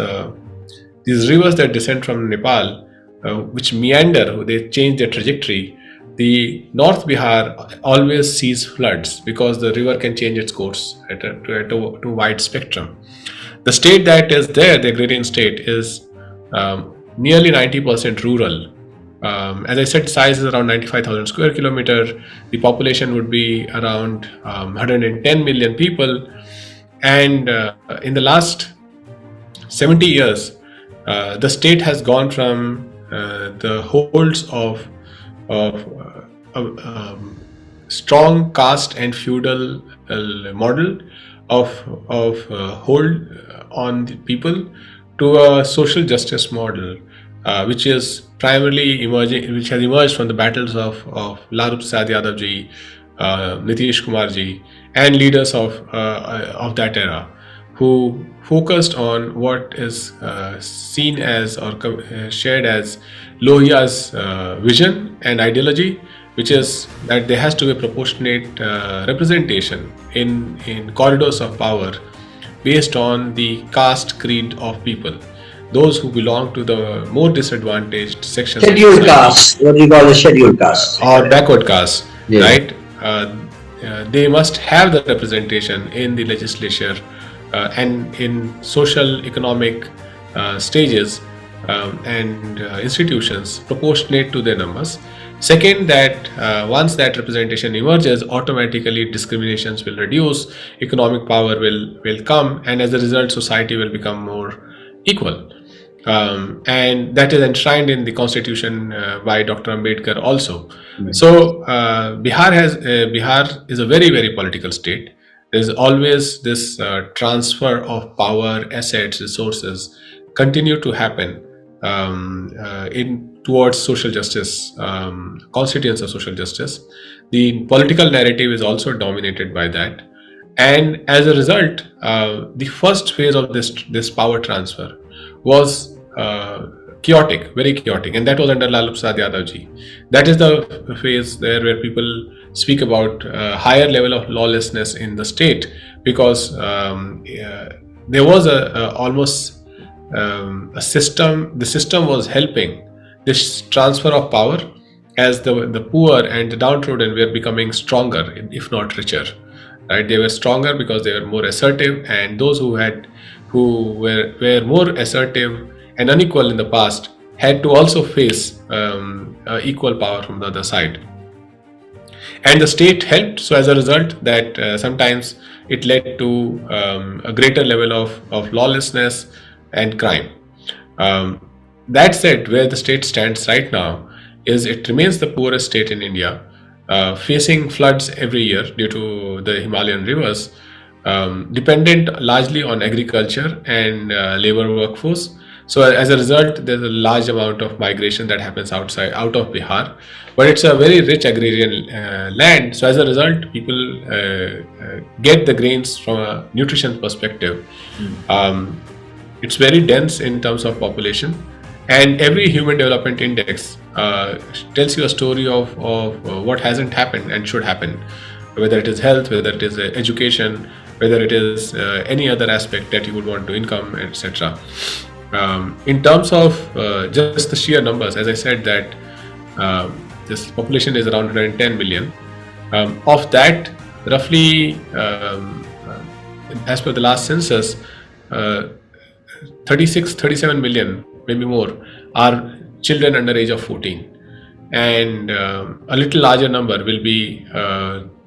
rivers that descend from Nepal, which meander, they change their trajectory. The North Bihar always sees floods because the river can change its course at a wide spectrum. The state that is there, the agrarian state, is nearly 90% rural. As I said, size is around 95,000 square kilometer. The population would be around 110 million people. And in the last 70 years, the state has gone from the holds of strong caste and feudal model of hold on the people to a social justice model, which is primarily which has emerged from the battles of Lalu Prasad Yadav ji, Nitish Kumar ji, and leaders of that era, who focused on what is seen as or shared as Lohiya's vision and ideology, which is that there has to be a proportionate representation in corridors of power based on the caste creed of people, those who belong to the more disadvantaged sections.
Scheduled caste, what do you call the scheduled caste?
Or backward caste, yeah. Right? They must have the representation in the legislature and in social, economic stages and institutions proportionate to their numbers. Second, that once that representation emerges, automatically discriminations will reduce, economic power will come, and as a result, society will become more equal. And that is enshrined in the constitution by Dr. Ambedkar also. Mm-hmm. So Bihar is a very, very political state. There's always this transfer of power, assets, resources continue to happen towards social justice, constituents of social justice. The political narrative is also dominated by that, and as a result, the first phase of this power transfer was chaotic, very chaotic, and that was under Lalu Prasad Yadav ji. That is the phase there where people speak about higher level of lawlessness in the state, because there was almost a system. The system was helping this transfer of power, as the poor and the downtrodden were becoming stronger, if not richer. Right? They were stronger because they were more assertive, and those who were more assertive and unequal in the past had to also face equal power from the other side. And the state helped. So as a result, that sometimes it led to a greater level of lawlessness and crime. That said, where the state stands right now is it remains the poorest state in India, facing floods every year due to the Himalayan rivers, dependent largely on agriculture and labor workforce. So as a result, there's a large amount of migration that happens out of Bihar, but it's a very rich agrarian land. So as a result, people get the grains from a nutrition perspective. It's very dense in terms of population, and every human development index tells you a story of what hasn't happened and should happen, whether it is health, whether it is education, whether it is any other aspect that you would want to income, etc. In terms of just the sheer numbers, as I said that this population is around 110 million. Of that, roughly, as per the last census, 37 million, maybe more, are children under age of 14. And a little larger number will be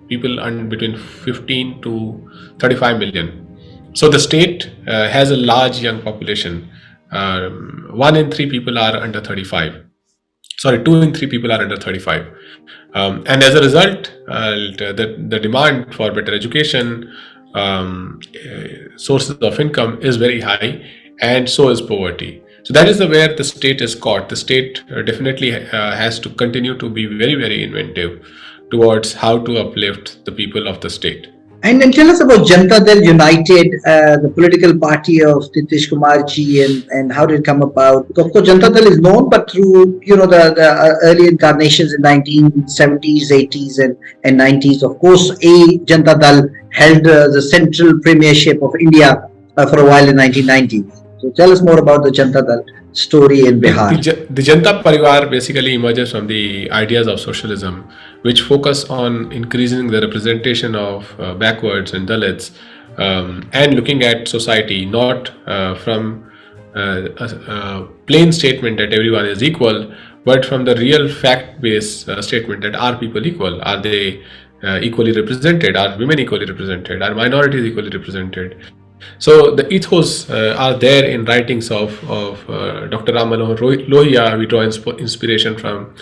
people between 15 to 35 million. So the state has a large young population. 1 in 3 people are under 35. Sorry, 2 in 3 people are under 35. And as a result, the demand for better education, sources of income is very high, and so is poverty. So that is where the state is caught. The state definitely has to continue to be very, very inventive towards how to uplift the people of the state.
And then tell us about Janata Dal United, the political party of Nitish Kumar ji, and how did it come about? Of course, Janata Dal is known, but through the early incarnations in 1970s, 80s, and 90s. Of course, Janata Dal held the central premiership of India for a while in 1990s. So tell us more about the Janata Dal story in Bihar.
The Janata Parivar basically emerges from the ideas of socialism, which focus on increasing the representation of backwards and Dalits, and looking at society not from a plain statement that everyone is equal, but from the real fact-based statement that are people equal? Are they equally represented? Are women equally represented? Are minorities equally represented? So the ethos are there in writings of Dr. Ram Manohar Lohia. We draw inspiration from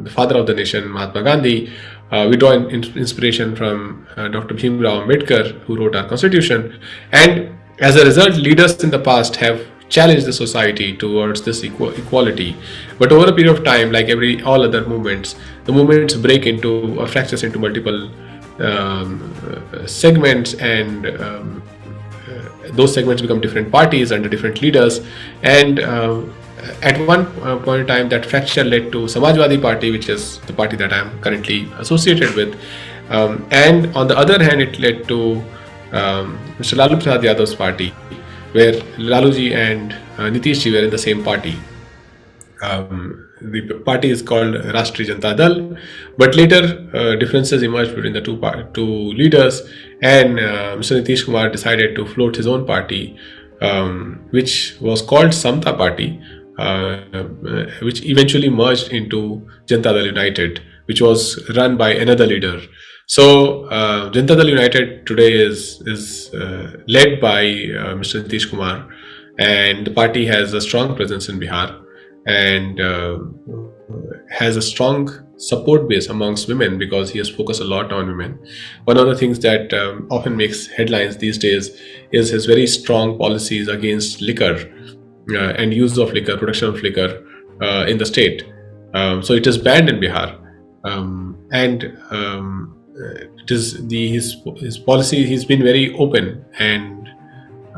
the father of the nation, Mahatma Gandhi. We draw inspiration from Dr. Bhim Rao Ambedkar, who wrote our constitution. And as a result, leaders in the past have challenged the society towards this equality. But over a period of time, like all other movements, the movements break into or fractures into multiple segments, and those segments become different parties under different leaders. And at one point in time, that fracture led to Samajwadi Party, which is the party that I am currently associated with. And on the other hand, it led to Mr. Lalu Prasad Yadav's party, where Laluji and Nitishji were in the same party. The party is called Rashtriya Janata Dal, but later differences emerged between the two leaders, and Mr. Nitish Kumar decided to float his own party, which was called Samta Party, which eventually merged into Janata Dal United, which was run by another leader. So Janata Dal United today is led by Mr. Nitish Kumar, and the party has a strong presence in Bihar, and has a strong support base amongst women because he has focused a lot on women. One of the things that often makes headlines these days is his very strong policies against liquor and use of liquor, production of liquor in the state. So it is banned in Bihar, and it is his policy. He's been very open and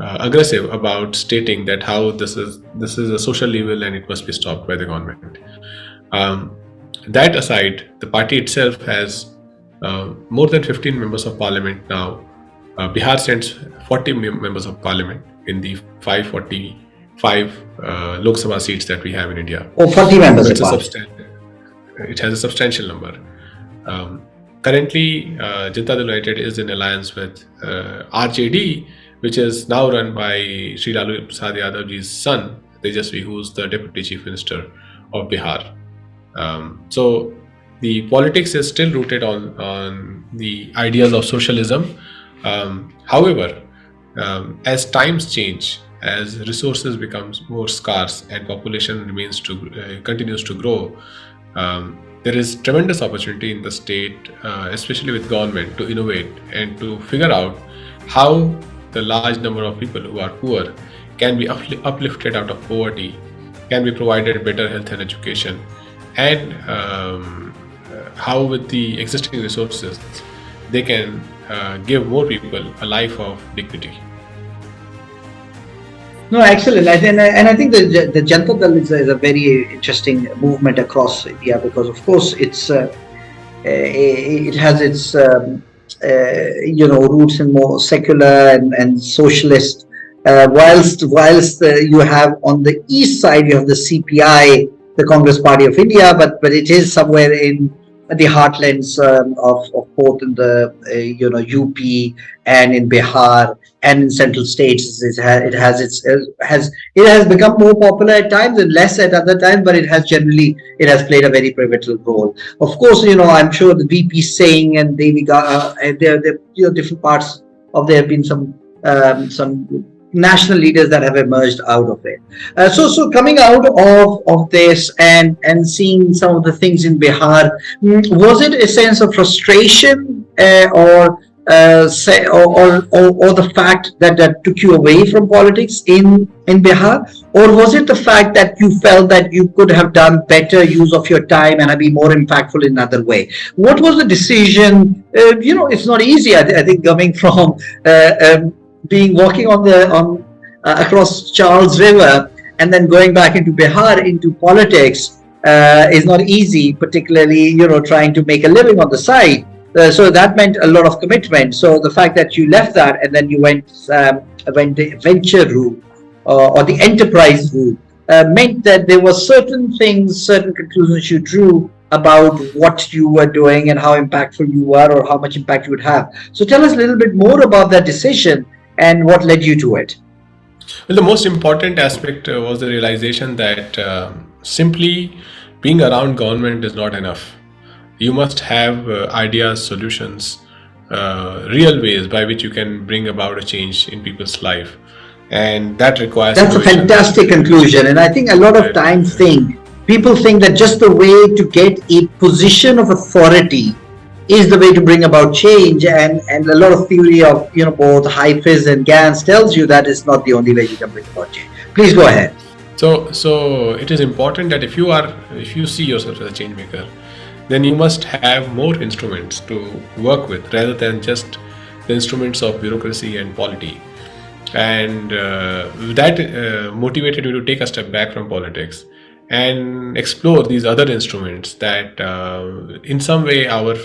aggressive about stating that how this is a social evil and it must be stopped by the government. That aside, the party itself has more than 15 members of parliament now. Bihar sends 40 members of parliament in the 545 Lok Sabha seats that we have in India.
40 members.
It has a substantial number. Currently, Janata Dal United is in alliance with RJD, which is now run by Sri Lalu Prasad Yadavji's son, Tejasvi, who is the Deputy Chief Minister of Bihar. So the politics is still rooted on the ideas of socialism. However, as times change, as resources becomes more scarce and population continues to grow, there is tremendous opportunity in the state, especially with government, to innovate and to figure out how the large number of people who are poor can be uplifted out of poverty, can be provided better health and education, and how with the existing resources they can give more people a life of dignity.
No, excellent. And I think the Janata Dal is a very interesting movement across India, because of course it has its roots in more secular and socialist. Whilst you have on the east side, you have the CPI, the Congress Party of India, but it is somewhere in the heartlands of both in the UP and in Bihar and in central states. It has become more popular at times and less at other times, but it has played a very pivotal role. Of course, I'm sure the VP Singh and Deviga, there different parts of there have been some national leaders that have emerged out of it. So coming out of this and seeing some of the things in Bihar, was it a sense of frustration or the fact that took you away from politics in Bihar, or was it the fact that you felt that you could have done better use of your time and have been more impactful in another way? What was the decision? It's not easy. I think coming from walking across Charles River and then going back into Bihar into politics is not easy, particularly trying to make a living on the side. So that meant a lot of commitment. So the fact that you left that and then you went the venture route or the enterprise route meant that there were certain conclusions you drew about what you were doing and how impactful you were or how much impact you would have. So tell us a little bit more about that decision and what led you to it.
Well, the most important aspect was the realization that simply being around government is not enough. You must have ideas, solutions, real ways by which you can bring about a change in people's life. And that requires...
That's a fantastic conclusion. And I think a lot of times people think that just the way to get a position of authority is the way to bring about change, and a lot of theory of both Hafiz and Gans tells you that is not the only way you can bring about change. Please go ahead.
So it is important that if you see yourself as a change maker, then you must have more instruments to work with rather than just the instruments of bureaucracy and polity. And that motivated me to take a step back from politics and explore these other instruments that in some way our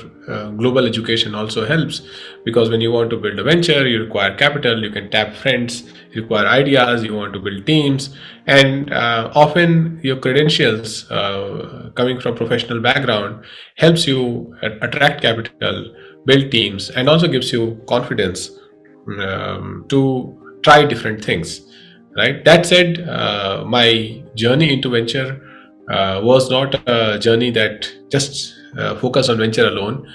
global education also helps, because when you want to build a venture, you require capital, you can tap friends, you require ideas, you want to build teams, and often your credentials coming from professional background helps you attract capital, build teams, and also gives you confidence to try different things. Right. That said, my journey into venture was not a journey that just focused on venture alone.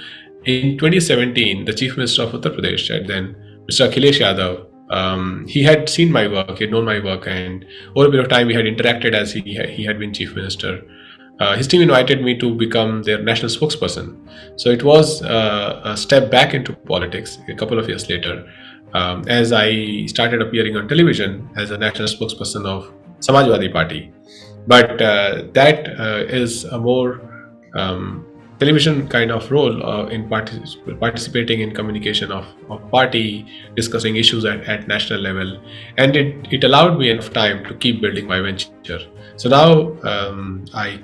In 2017, the Chief Minister of Uttar Pradesh, then Mr. Akhilesh Yadav, he had seen my work, he had known my work, and over a period of time we had interacted as he had been Chief Minister. His team invited me to become their national spokesperson. So it was a step back into politics a couple of years later. As I started appearing on television as a national spokesperson of Samajwadi Party. But that is a more television kind of role in participating in communication of party, discussing issues at national level. And it allowed me enough time to keep building my venture. So now I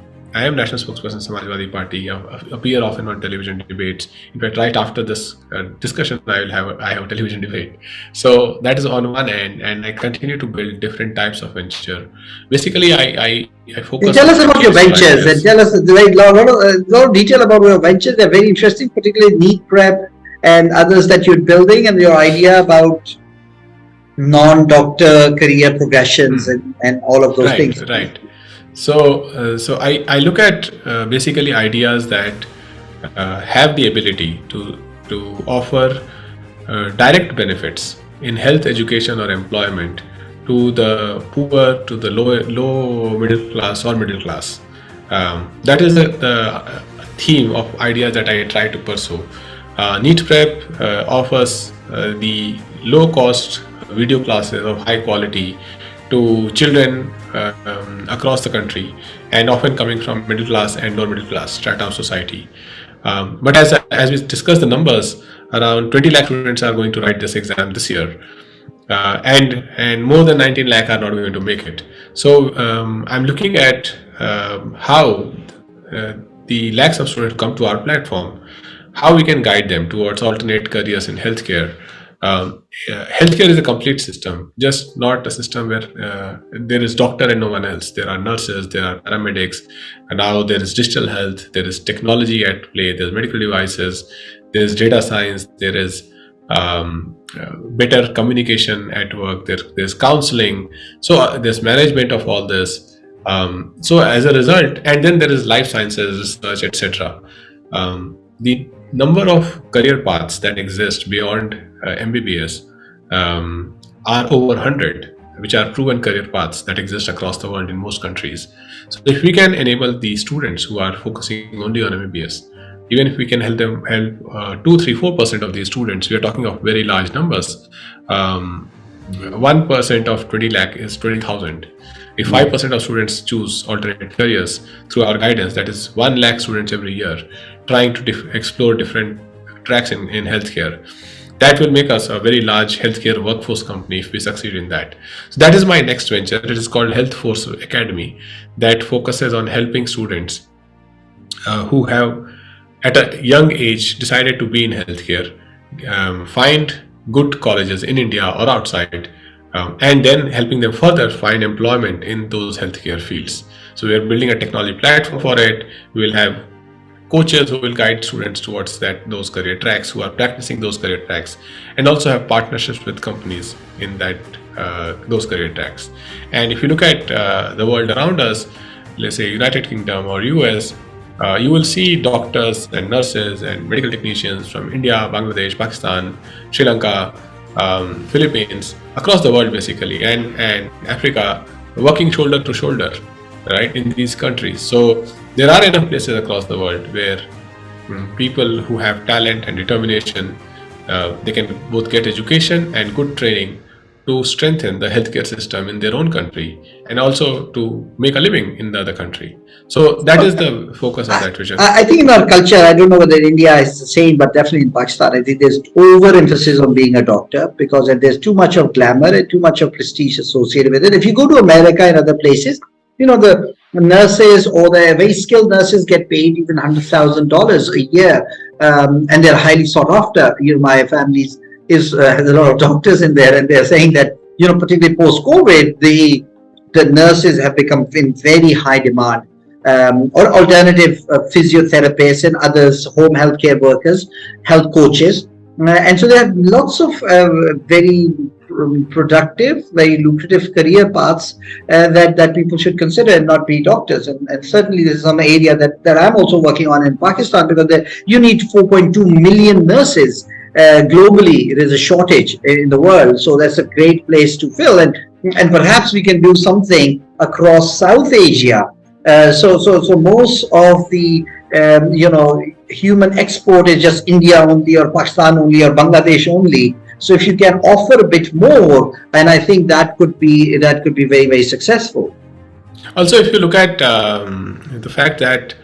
am national spokesperson Samajwadi Party. I appear often on television debates. In fact, right after this discussion, I have a television debate. So that is on one end, and I continue to build different types of venture. Basically, I focus.
Tell us about your ventures and tell us a lot of detail about your ventures. They're very interesting, particularly NEET prep and others that you're building, and your idea about non-doctor career progressions and all of those things.
Right. So I look at basically ideas that have the ability to offer direct benefits in health, education, or employment to the poor, to the low middle class or middle class. That is the theme of ideas that I try to pursue. NEET Prep offers the low cost video classes of high quality to children across the country, and often coming from middle class and lower middle class strata of society. But as we discussed the numbers, around 20 lakh students are going to write this exam this year, and more than 19 lakh are not going to make it. So I'm looking at how the lakhs of students come to our platform, how we can guide them towards alternate careers in healthcare. Healthcare is a complete system, just not a system where there is doctor and no one else. There are nurses, there are paramedics, and now there is digital health, there is technology at play, there's medical devices, there's data science, there is better communication at work, there's counseling, so there's management of all this. So as a result, and then there is life sciences research, etc. The number of career paths that exist beyond MBBS are over 100, which are proven career paths that exist across the world in most countries. So if we can enable the students who are focusing only on MBBS, even if we can help 2, 3, 4% of these students, we are talking of very large numbers. 1% of 20 lakh is 20,000. If 5% of students choose alternate careers through our guidance, that is 1 lakh students every year trying to explore different tracks in healthcare. That will make us a very large healthcare workforce company if we succeed in that. So that is my next venture. It is called Health Force Academy, that focuses on helping students who have at a young age decided to be in healthcare, find good colleges in India or outside, and then helping them further find employment in those healthcare fields. So we are building a technology platform for it. We will have coaches who will guide students towards those career tracks, who are practicing those career tracks, and also have partnerships with companies in those career tracks. And if you look at the world around us, let's say United Kingdom or US, you will see doctors and nurses and medical technicians from India, Bangladesh, Pakistan, Sri Lanka, Philippines, across the world basically, and Africa, working shoulder to shoulder, right, in these countries. So there are enough places across the world where people who have talent and determination, they can both get education and good training to strengthen the healthcare system in their own country and also to make a living in the other country. So that is the focus of that vision.
I think in our culture, I don't know whether India is the same, but definitely in Pakistan, I think there's overemphasis on being a doctor because there's too much of glamour and too much of prestige associated with it. If you go to America and other places, the nurses or the very skilled nurses get paid even $100,000 a year, and they're highly sought after. My family has a lot of doctors in there, and they're saying that particularly post-COVID, the nurses have become in very high demand, or alternative physiotherapists and others, home healthcare workers, health coaches, and so they have lots of very productive, very lucrative career paths that people should consider and not be doctors. And certainly this is some area that I'm also working on in Pakistan, because you need 4.2 million nurses globally. There's a shortage in the world, so that's a great place to fill, and perhaps we can do something across South Asia. So most of the human export is just India only or Pakistan only or Bangladesh only. So if you can offer a bit more, and I think that could be very, very successful.
Also, if you look at the fact that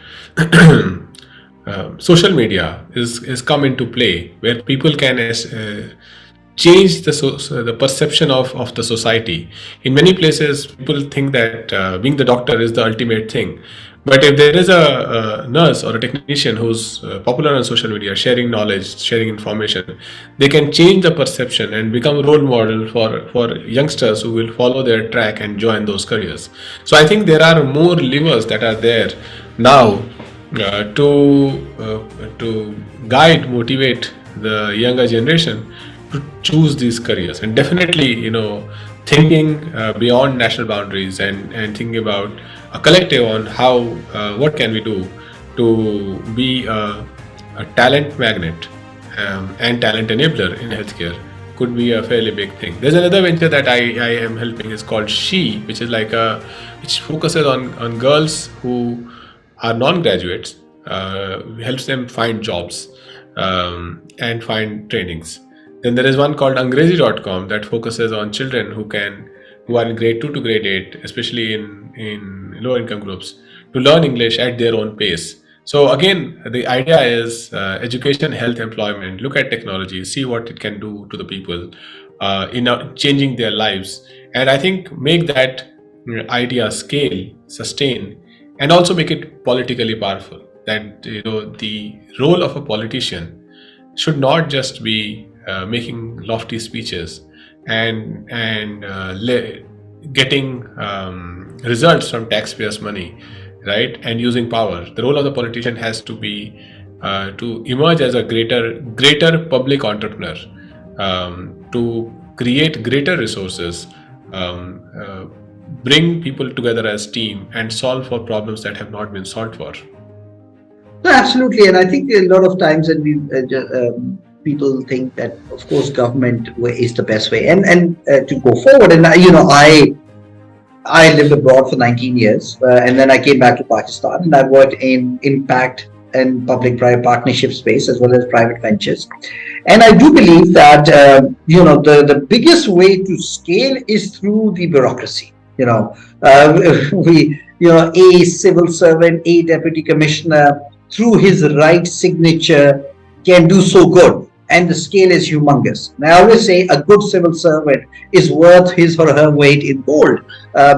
social media is come into play, where people can change the perception of the society. In many places, people think that being the doctor is the ultimate thing. But if there is a nurse or a technician who's popular on social media, sharing knowledge, sharing information, they can change the perception and become a role model for youngsters who will follow their track and join those careers. So I think there are more levers that are there now to guide, motivate the younger generation to choose these careers. And definitely, thinking beyond national boundaries and thinking about a collective on how what can we do to be a talent magnet and talent enabler in healthcare could be a fairly big thing. There's another venture that I am helping, is called She, which is which focuses on girls who are non-graduates, helps them find jobs and find trainings. Then there is one called Angrezi.com that focuses on children who are in grade 2 to grade 8, especially in lower income groups, to learn English at their own pace. So again, the idea is education, health, employment. Look at technology, see what it can do to the people in changing their lives, and I think make that idea scale, sustain, and also make it politically powerful. That the role of a politician should not just be making lofty speeches and getting results from taxpayers' money, right? And using power. The role of the politician has to be to emerge as a greater public entrepreneur, to create greater resources, bring people together as team, and solve for problems that have not been solved for.
No, absolutely, and I think a lot of times when we people think that, of course, government is the best way, and to go forward. And I lived abroad for 19 years, and then I came back to Pakistan, and I worked in impact and public-private partnership space as well as private ventures. And I do believe that the biggest way to scale is through the bureaucracy. A civil servant, a deputy commissioner, through his right signature, can do so good, and the scale is humongous. And I always say a good civil servant is worth his or her weight in gold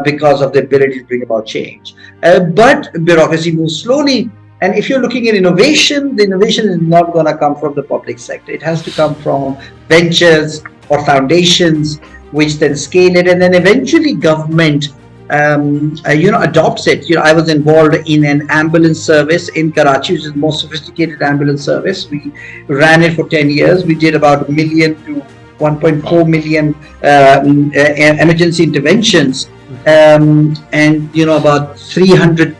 because of the ability to bring about change. But bureaucracy moves slowly. And if you're looking at innovation, the innovation is not going to come from the public sector. It has to come from ventures or foundations, which then scale it, and then eventually government adopts it. I was involved in an ambulance service in Karachi, which is the most sophisticated ambulance service. We ran it for 10 years. We did about 1 million to 1.4 million emergency interventions, and about 300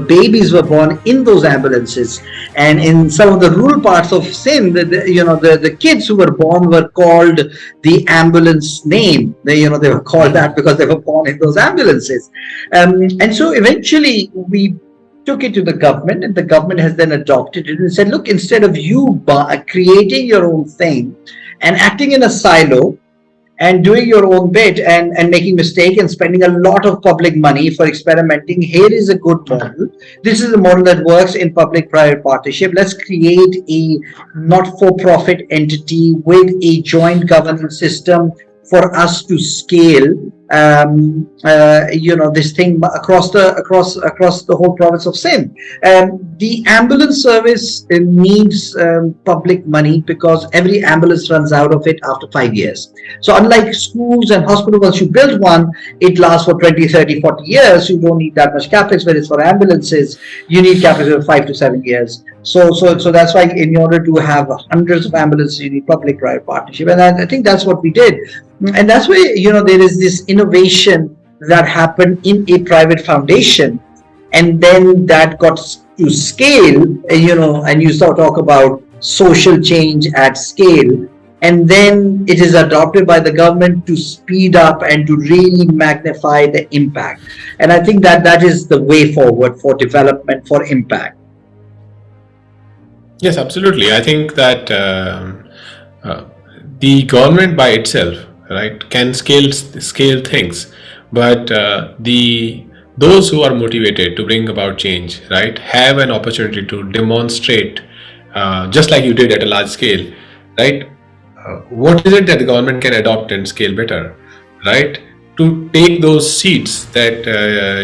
babies were born in those ambulances. And in some of the rural parts of Sindh, the kids who were born were called the ambulance name. They were called that because they were born in those ambulances. And so eventually we took it to the government, and the government has then adopted it and said, look, instead of you creating your own thing and acting in a silo and doing your own bit and making mistakes and spending a lot of public money for experimenting, here is a good model. This is a model that works in public-private partnership. Let's create a not-for-profit entity with a joint governance system for us to scale this thing across the whole province of Sindh. The ambulance service needs public money because every ambulance runs out of it after 5 years. So unlike schools and hospitals, once you build one, it lasts for 20, 30, 40 years. You don't need that much capex. Whereas for ambulances, you need capex of 5 to 7 years. So that's why in order to have hundreds of ambulances, you need public-private partnership. And I think that's what we did. And that's why, there is this innovation that happened in a private foundation, and then that got to scale, and you start talk about social change at scale, and then it is adopted by the government to speed up and to really magnify the impact. And I think that is the way forward for development, for impact.
Yes, absolutely. I think that the government by itself, right, can scale things, but those who are motivated to bring about change, right, have an opportunity to demonstrate, just like you did at a large scale, right, what is it that the government can adopt and scale better, right, to take those seeds that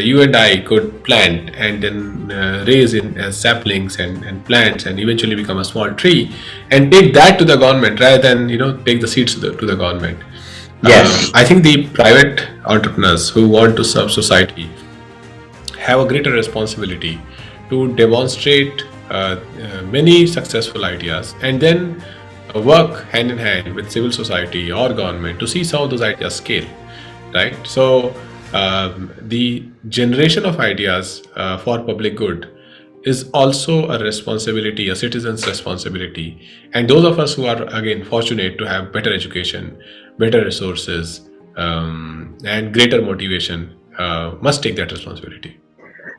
you and I could plant and then raise in as saplings and plants and eventually become a small tree, and take that to the government rather than take the seeds to the government.
Yes.
I think the private entrepreneurs who want to serve society have a greater responsibility to demonstrate many successful ideas and then work hand in hand with civil society or government to see some of those ideas scale, right? So the generation of ideas for public good is also a responsibility, a citizen's responsibility. And those of us who are, again, fortunate to have better education, better resources, and greater motivation must take that responsibility.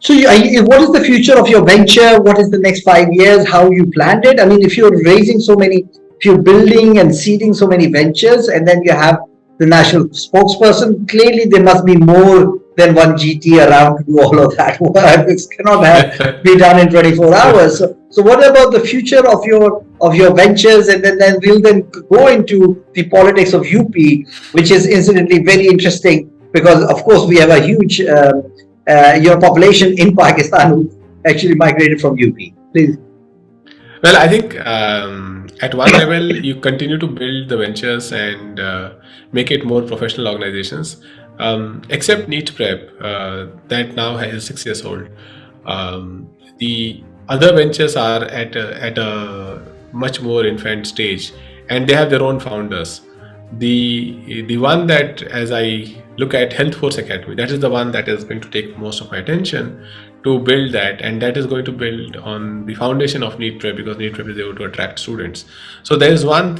So what is the future of your venture? What is the next 5 years? How you planned it? I mean, if you're raising so many if you're building and seeding so many ventures, and then you have the national spokesperson, clearly there must be more than one GT around to do all of that work. This cannot be done in 24 hours. So what about the future of your ventures? And then we'll then go into the politics of UP, which is incidentally very interesting because, of course, we have a huge population in Pakistan who actually migrated from UP. Please.
Well, I think at one level, you continue to build the ventures and make it more professional organizations. Except NEET Prep, that now is 6 years old. The other ventures are at a much more infant stage, and they have their own founders. The one that, as I look at Health Force Academy, that is the one that is going to take most of my attention to build that, and that is going to build on the foundation of NEET Prep, because NEET Prep is able to attract students. So there is one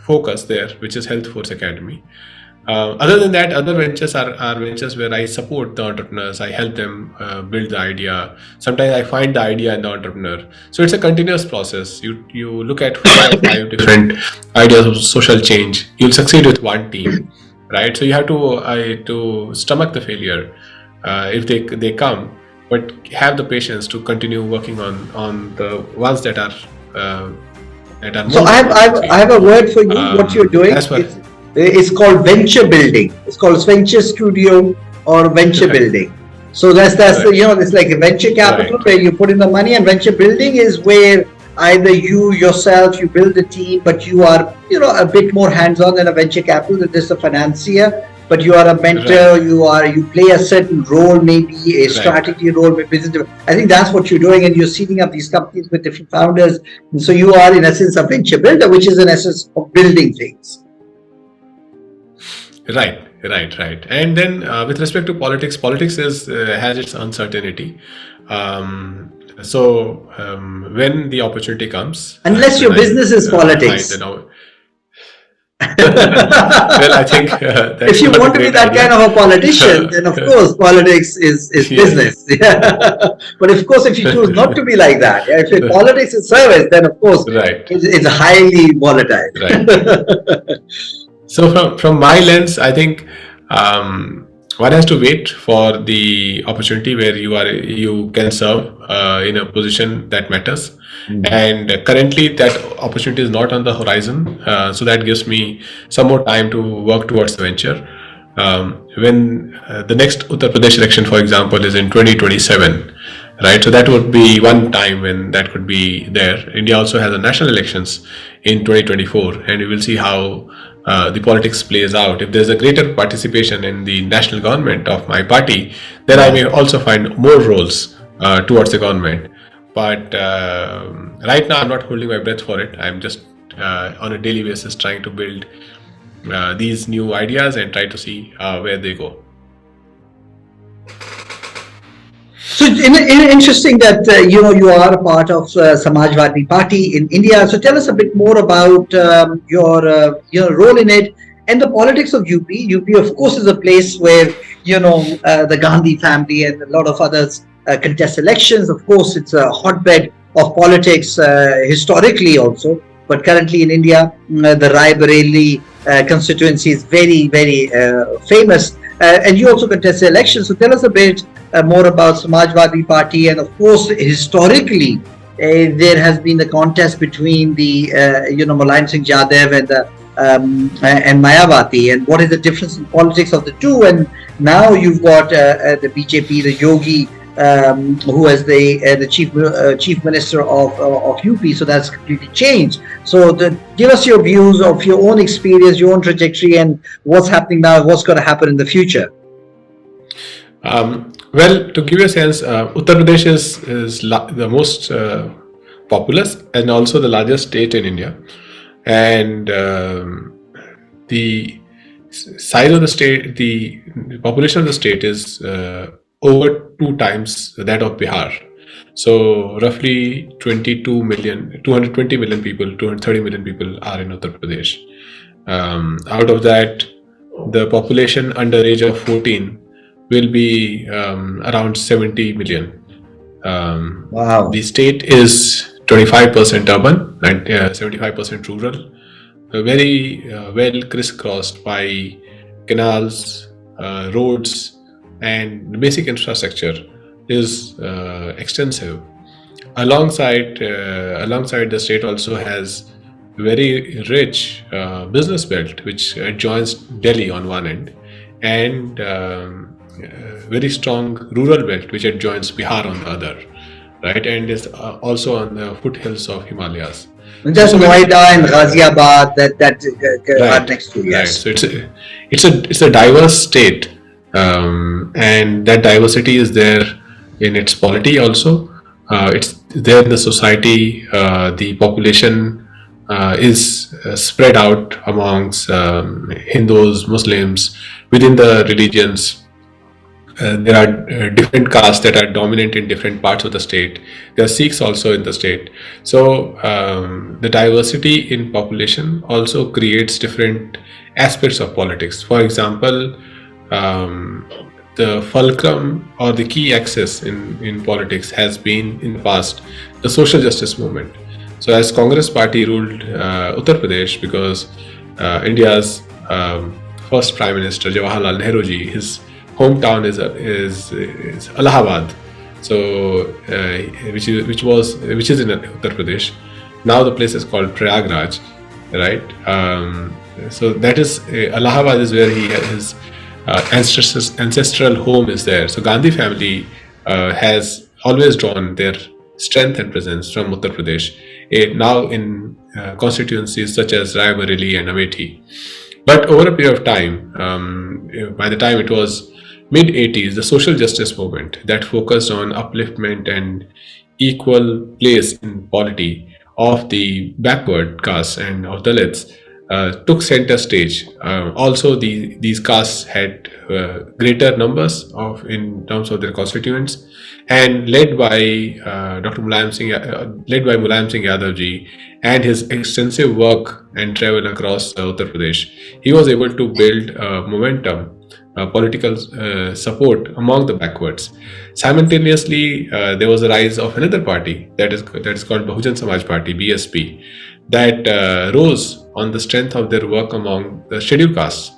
focus there, which is Health Force Academy. Other than that, other ventures are ventures where I support the entrepreneurs. I help them build the idea. Sometimes I find the idea in the entrepreneur. So it's a continuous process. You look at 4 or 5 different ideas of social change. You'll succeed with one team, right? So you have to stomach the failure if they come, but have the patience to continue working on the ones that are
So I have a word for you. What you're doing? It's called venture building. It's called venture studio or venture building. So that's right. It's like a venture capital, right, where you put in the money, and venture building is where either you yourself, you build a team, but you are a bit more hands-on than a venture capital. That is a financier, but you are a mentor. Right. You play a certain role, maybe a strategy role, maybe business. I think that's what you're doing, and you're seeding up these companies with different founders. And so you are in essence a venture builder, which is in essence of building things.
Right. And then with respect to politics has its uncertainty. So when the opportunity comes,
unless your business is politics.
Well, I think
if you want to be that kind of a politician, then of course politics is business. But of course, if you choose not to be like that, if your politics is service, then of course it's highly volatile.
Right. So from my lens, I think one has to wait for the opportunity where you can serve in a position that matters. Mm-hmm. And currently that opportunity is not on the horizon. So that gives me some more time to work towards the venture. When the next Uttar Pradesh election, for example, is in 2027, right? So that would be one time when that could be there. India also has a national elections in 2024, and we will see how the politics plays out. If there's a greater participation in the national government of my party, then I may also find more roles towards the government. But right now I'm not holding my breath for it. I'm just on a daily basis trying to build these new ideas and try to see where they go.
So interesting that you are a part of Samajwadi Party in India. So tell us a bit more about your role in it and the politics of UP. UP, of course, is a place where the Gandhi family and a lot of others contest elections. Of course, it's a hotbed of politics historically also. But currently in India, the Rai Bareli constituency is very, very famous. And you also contest the elections. So tell us a bit more about Samajwadi Party. And of course, historically, there has been the contest between the Mulayam Singh Yadav and Mayawati. And what is the difference in politics of the two? And now you've got the BJP, the Yogi, who is the chief minister of UP. So that's completely changed. So give us your views of your own experience, your own trajectory, and what's happening now, what's going to happen in the future.
Well, to give you a sense, Uttar Pradesh is the most populous and also the largest state in India. And the size of the state, the population of the state is over 2 times that of Bihar. So roughly 220 million people, 230 million people are in Uttar Pradesh. Out of that, the population under age of 14 will be around 70 million.
Wow.
The state is 25% urban and 75% rural, very well crisscrossed by canals, roads, and basic infrastructure is extensive. Alongside, the state also has very rich business belt, which adjoins Delhi on one end, and very strong rural belt, which adjoins Bihar on the other, right? And is also on the foothills of Himalayas.
Just
So when
Noida and Ghaziabad that are
right,
next to,
right.
yes.
So it's a diverse state, and that diversity is there in its polity also. It's there in the society. The population is spread out amongst Hindus, Muslims, within the religions. There are different castes that are dominant in different parts of the state. There are Sikhs also in the state. So the diversity in population also creates different aspects of politics. For example, the fulcrum or the key axis in politics has been in the past the social justice movement. So as Congress party ruled Uttar Pradesh, because India's first Prime Minister Jawaharlal Nehru ji, his hometown is Allahabad, so which is in Uttar Pradesh. Now the place is called Prayagraj, right? So that is Allahabad is where his ancestral home is there. So Gandhi family has always drawn their strength and presence from Uttar Pradesh. Now in constituencies such as Raebareli and Amethi. But over a period of time, by the time it was mid 80s, the social justice movement that focused on upliftment and equal place in polity of the backward castes and of Dalits took center stage. Also, these castes had greater numbers in terms of their constituents, and led by Mulayam Singh Yadav ji and his extensive work and travel across Uttar Pradesh, he was able to build momentum, political support among the backwards. Simultaneously, there was a rise of another party that is called Bahujan Samaj Party (BSP), that rose on the strength of their work among the scheduled castes,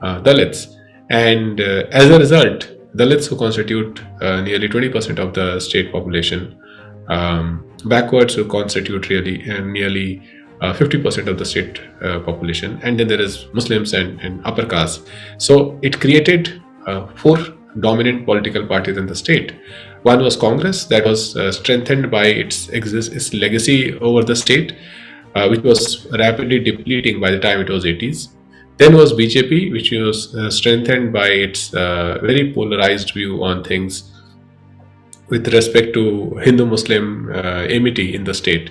Dalits, and as a result, Dalits, who constitute nearly 20% of the state population, backwards, who constitute nearly 50% of the state population, and then there is Muslims and upper caste. So it created four dominant political parties in the state. One was Congress, that was strengthened by its legacy over the state, which was rapidly depleting by the time it was 80s. Then was BJP, which was strengthened by its very polarized view on things with respect to Hindu-Muslim amity in the state,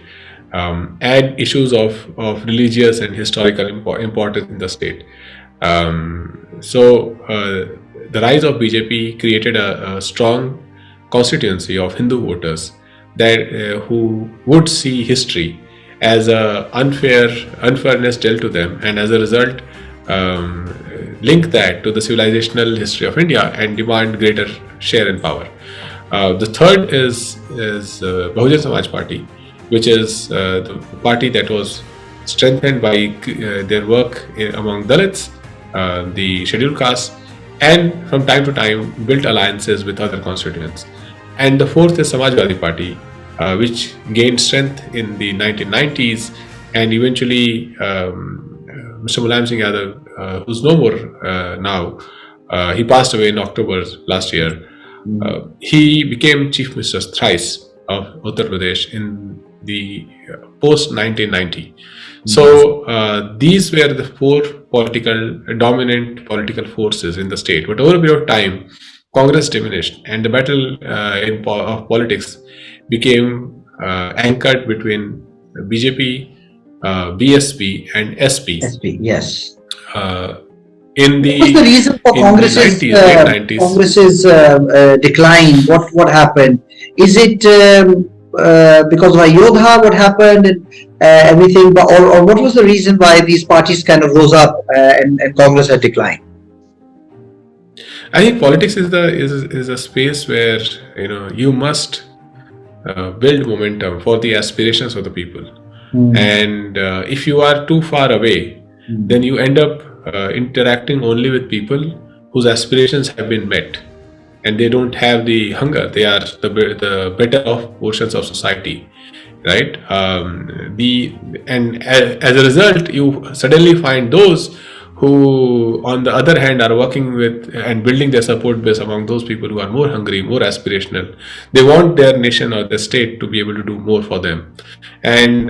and issues of religious and historical importance in the state. So the rise of BJP created a strong constituency of Hindu voters that who would see history as a unfairness dealt to them, and as a result link that to the civilizational history of India and demand greater share in power. The third is Bahujan Samaj Party, which is the party that was strengthened by their work among Dalits, the scheduled castes, and from time to time built alliances with other constituents. And the fourth is Samajwadi Party, which gained strength in the 1990s, and eventually Mr. Mulayam Singh Yadav, who's no more now, he passed away in October last year. He became Chief Minister thrice of Uttar Pradesh in the post 1990. So these were the four dominant political forces in the state. But over a period of time, Congress diminished, and the battle of politics became anchored between BJP, BSP, and SP.
SP, yes.
In the
what was the reason for Congress's decline? What happened? Is it because of Ayodhya? What happened and everything? Or what was the reason why these parties kind of rose up and Congress had declined?
I think politics is a space where you must build momentum for the aspirations of the people. And if you are too far away, then you end up interacting only with people whose aspirations have been met, and they don't have the hunger. They are the better off portions of society, right? As a result, you suddenly find those who, on the other hand, are working with and building their support base among those people who are more hungry, more aspirational. They want their nation or their state to be able to do more for them. And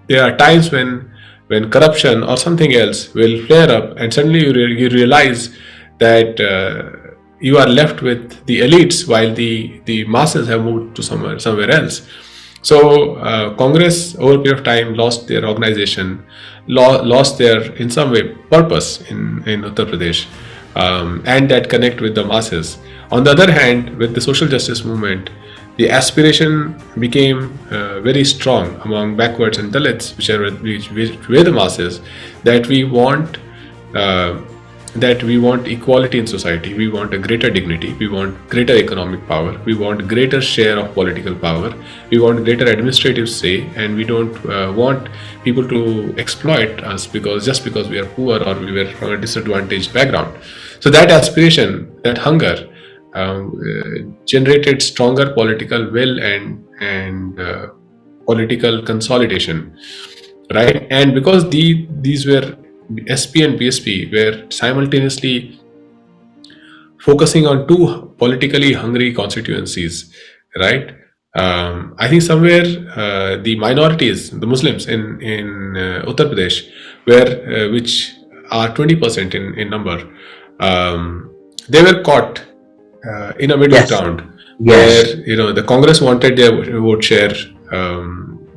there are times when corruption or something else will flare up, and suddenly you realize that you are left with the elites while the masses have moved to somewhere else. So Congress over a period of time lost their organization, lost their, in some way, purpose in Uttar Pradesh, and that connect with the masses. On the other hand, with the social justice movement, the aspiration became very strong among backwards and Dalits, which were the masses, that we want equality in society. We want a greater dignity. We want greater economic power. We want greater share of political power. We want greater administrative say, and we don't want people to exploit us just because we are poor or we were from a disadvantaged background. So that aspiration, that hunger, generated stronger political will and political consolidation, right? And because these were SP and BSP were simultaneously focusing on two politically hungry constituencies, right? I think somewhere the minorities, the Muslims in Uttar Pradesh, which are 20% in number, they were caught in a middle ground, where the Congress wanted their vote share.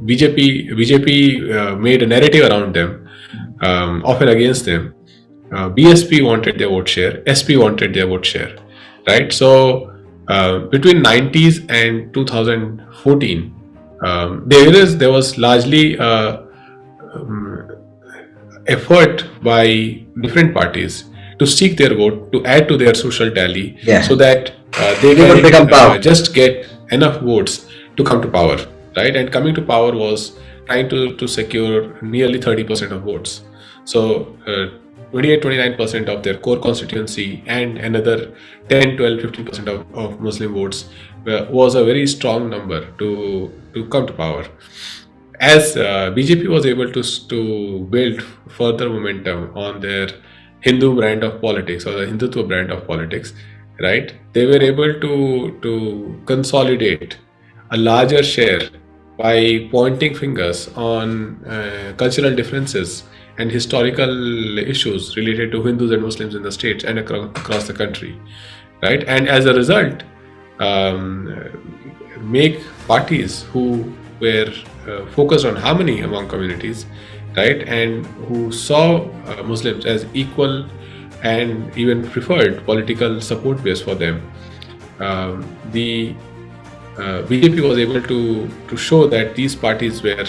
BJP made a narrative around them, often against them. BSP wanted their vote share. SP wanted their vote share, right? So between 90s and 2014, there was largely effort by different parties to seek their vote, to add to their social tally, so that they can become just get enough votes to come to power, right? And coming to power was trying to secure nearly 30% of votes. So 28-29% of their core constituency and another 10-12-15% of Muslim votes was a very strong number to come to power. As BJP was able to build further momentum on their Hindu brand of politics, or the Hindutva brand of politics, right? They were able to consolidate a larger share by pointing fingers on cultural differences and historical issues related to Hindus and Muslims in the states and across the country, right? And as a result, make parties who were focused on harmony among communities, right, and who saw Muslims as equal and even preferred political support base for them. The BJP was able to show that these parties were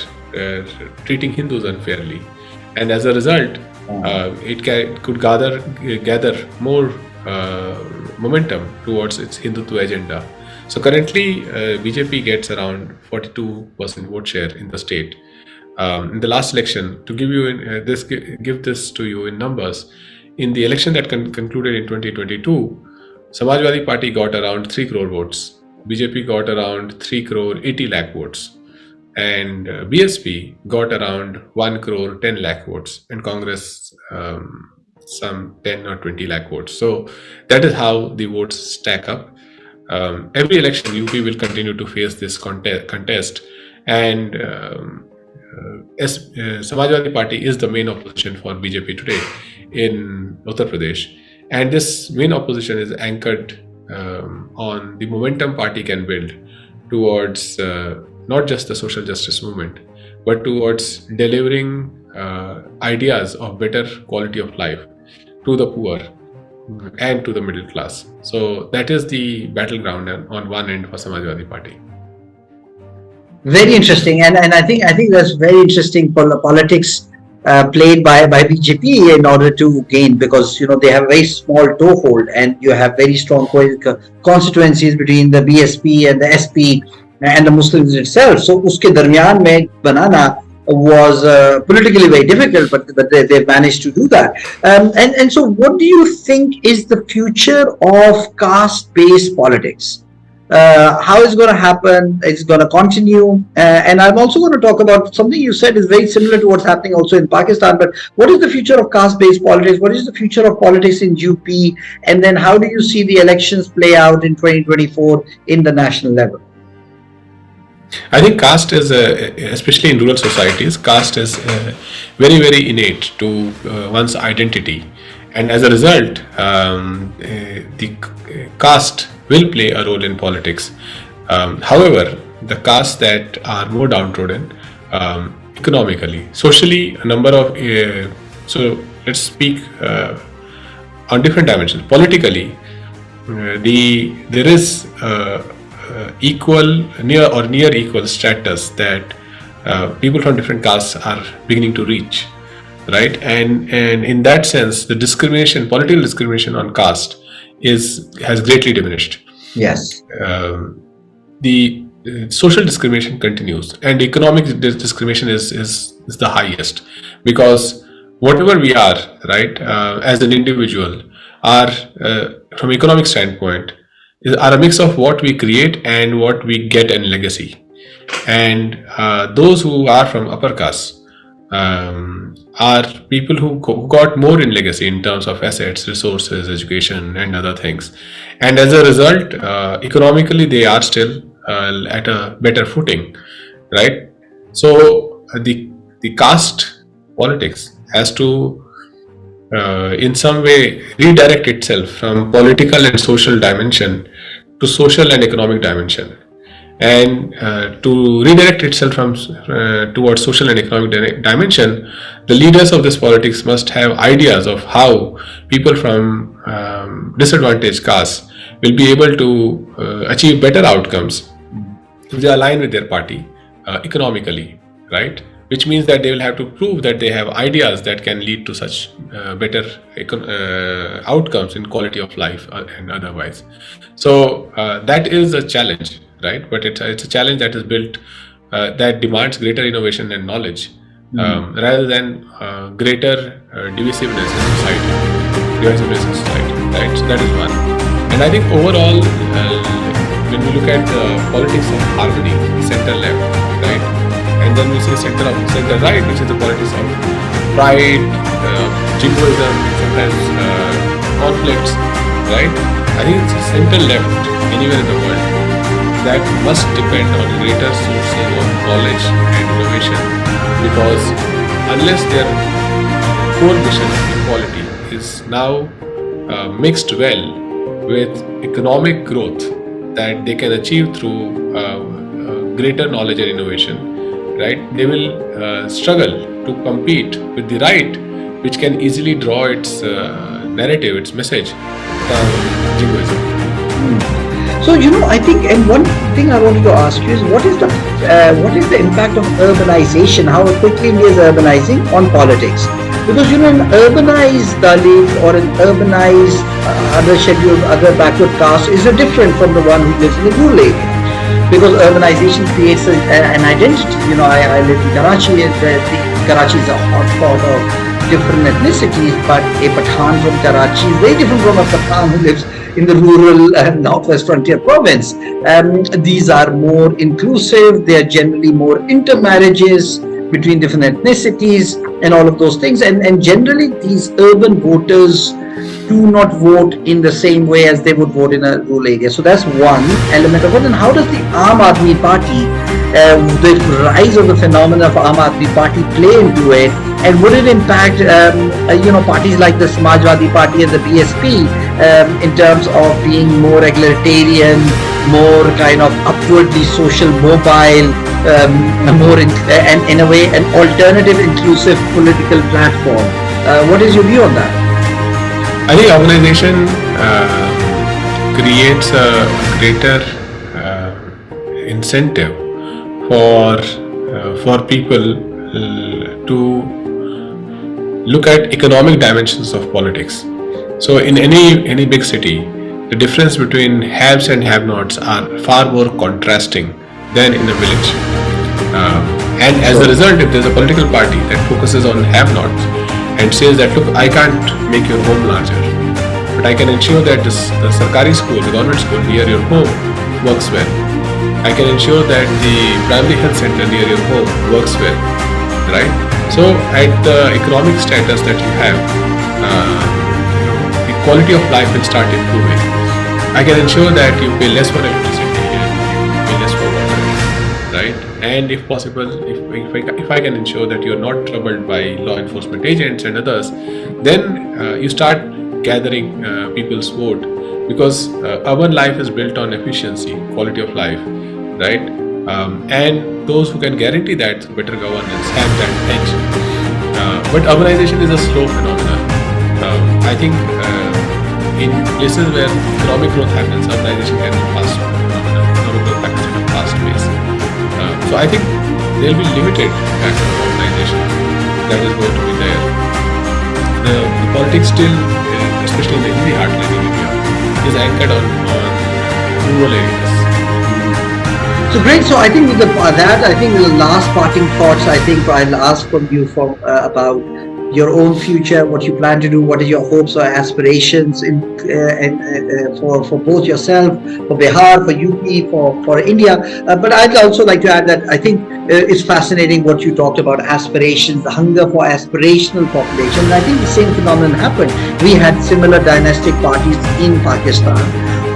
treating Hindus unfairly, and as a result, it could gather more momentum towards its Hindutva agenda. So currently, BJP gets around 42% vote share in the state. In the last election, to give you give this to you in numbers, in the election that concluded in 2022, Samajwadi Party got around 3 crore votes. BJP got around 3 crore 80 lakh votes, and BSP got around 1 crore 10 lakh votes, and Congress some 10 or 20 lakh votes. So that is how the votes stack up. Every election, UP will continue to face this contest, and Samajwadi Party is the main opposition for BJP today in Uttar Pradesh, and this main opposition is anchored on the momentum party can build towards not just the social justice movement, but towards delivering ideas of better quality of life to the poor and to the middle class. So that is the battleground on one end for Samajwadi Party.
Very interesting, and I think that's very interesting politics played by BJP in order to gain, because they have a very small toehold, and you have very strong constituencies between the BSP and the SP and the Muslims itself. So uske darmiyan mein banana was politically very difficult, but they managed to do that. And so, what do you think is the future of caste-based politics? How is going to happen? It's going to continue. And I'm also going to talk about something you said is very similar to what's happening also in Pakistan. But what is the future of caste-based politics? What is the future of politics in UP? And then how do you see the elections play out in 2024 in the national level?
I think caste is, especially in rural societies, caste is very, very innate to one's identity. And as a result, the caste will play a role in politics. However, the castes that are more downtrodden economically, socially, a number of, so let's speak on different dimensions. Politically, there is equal, near equal status that people from different castes are beginning to reach, right? And in that sense, the discrimination, political discrimination on caste has greatly diminished.
Yes.
The social discrimination continues, and economic discrimination is the highest, because whatever we are, right, as an individual, are from economic standpoint, are a mix of what we create and what we get in legacy. And those who are from upper caste are people who got more in legacy in terms of assets, resources, education, and other things. And as a result, economically, they are still at a better footing, right? So the caste politics has to in some way redirect itself from political and social dimension to social and economic dimension, and to redirect itself from towards social and economic dimension, the leaders of this politics must have ideas of how people from disadvantaged castes will be able to achieve better outcomes if they align with their party economically, right? Which means that they will have to prove that they have ideas that can lead to such better outcomes in quality of life and otherwise. So that is a challenge, right? But it's a challenge that is built, that demands greater innovation and knowledge, rather than greater divisiveness in society, right? So that is one. And I think overall, when we look at politics of harmony, center left, right? And then we see center right, which is the politics of pride, jingoism, sometimes conflicts, right? I think it's center left anywhere in the world that must depend on greater sourcing of knowledge and innovation, because unless their core mission of equality is now mixed well with economic growth that they can achieve through greater knowledge and innovation, right, they will struggle to compete with the right, which can easily draw its narrative, its message from jingoism.
So I think, and one thing I wanted to ask you is, what is the impact of urbanization? How quickly India is urbanizing on politics? Because an urbanized Dalit or an urbanized other scheduled, other backward caste is different from the one who lives in the rural area. Because urbanization creates an identity. I live in Karachi. Karachi is a hotspot of different ethnicities, but a Pathan from Karachi is very different from a Pathan who lives in the rural northwest frontier province. These are more inclusive. They are generally more intermarriages between different ethnicities and all of those things. And generally, these urban voters do not vote in the same way as they would vote in a rural area. So that's one element of it. And how does the Aam Aadmi Party, the rise of the phenomenon of Aam Aadmi Party play into it? And would it impact, parties like the Samajwadi Party and the BSP in terms of being more egalitarian, more kind of upwardly social mobile, and in a way an alternative inclusive political platform? What is your view on that?
I think urbanization creates a greater incentive for people to look at economic dimensions of politics. So in any big city, the difference between haves and have-nots are far more contrasting than in a village. And as a result, if there's a political party that focuses on have-nots and says that, look, I can't make your home larger, but I can ensure that the Sarkari school, the government school near your home works well. I can ensure that the primary health center near your home works well, right? So at the economic status that you have, the quality of life will start improving. I can ensure that you pay less for electricity and you pay less for water, right? And if possible, if I can ensure that you're not troubled by law enforcement agents and others, then you start gathering people's vote, because urban life is built on efficiency, quality of life, right? And those who can guarantee that better governance have that edge. But urbanization is a slow phenomenon. I think in places where economic growth happens, urbanization can be fast phenomenon. Economic growth happens at a fast pace. So I think there will be limited impact of urbanization that is going to be there. The politics still, especially in the Hindi heartland in India, is anchored on rural areas.
So great. So I think with that, I think the last parting thoughts, I think I'll ask from you about your own future, what you plan to do, what are your hopes or aspirations for both yourself, for Bihar, for UP, for India. But I'd also like to add that I think it's fascinating what you talked about, aspirations, the hunger for aspirational population. And I think the same phenomenon happened. We had similar dynastic parties in Pakistan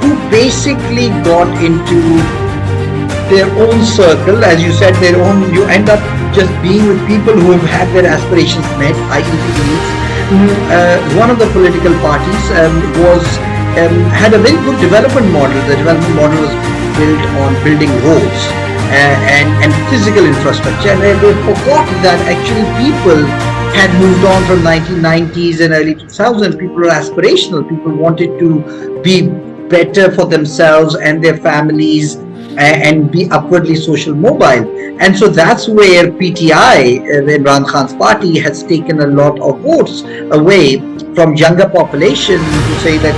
who basically got into their own circle, as you said, you end up just being with people who have had their aspirations met, i.e. elites. One of the political parties had a very good development model. The development model was built on building roads and physical infrastructure, and they forgot that actually people had moved on from 1990s and early 2000s. People were aspirational. People wanted to be better for themselves and their families and be upwardly social mobile. And so that's where PTI, Imran Khan's party, has taken a lot of votes away from younger population to say that,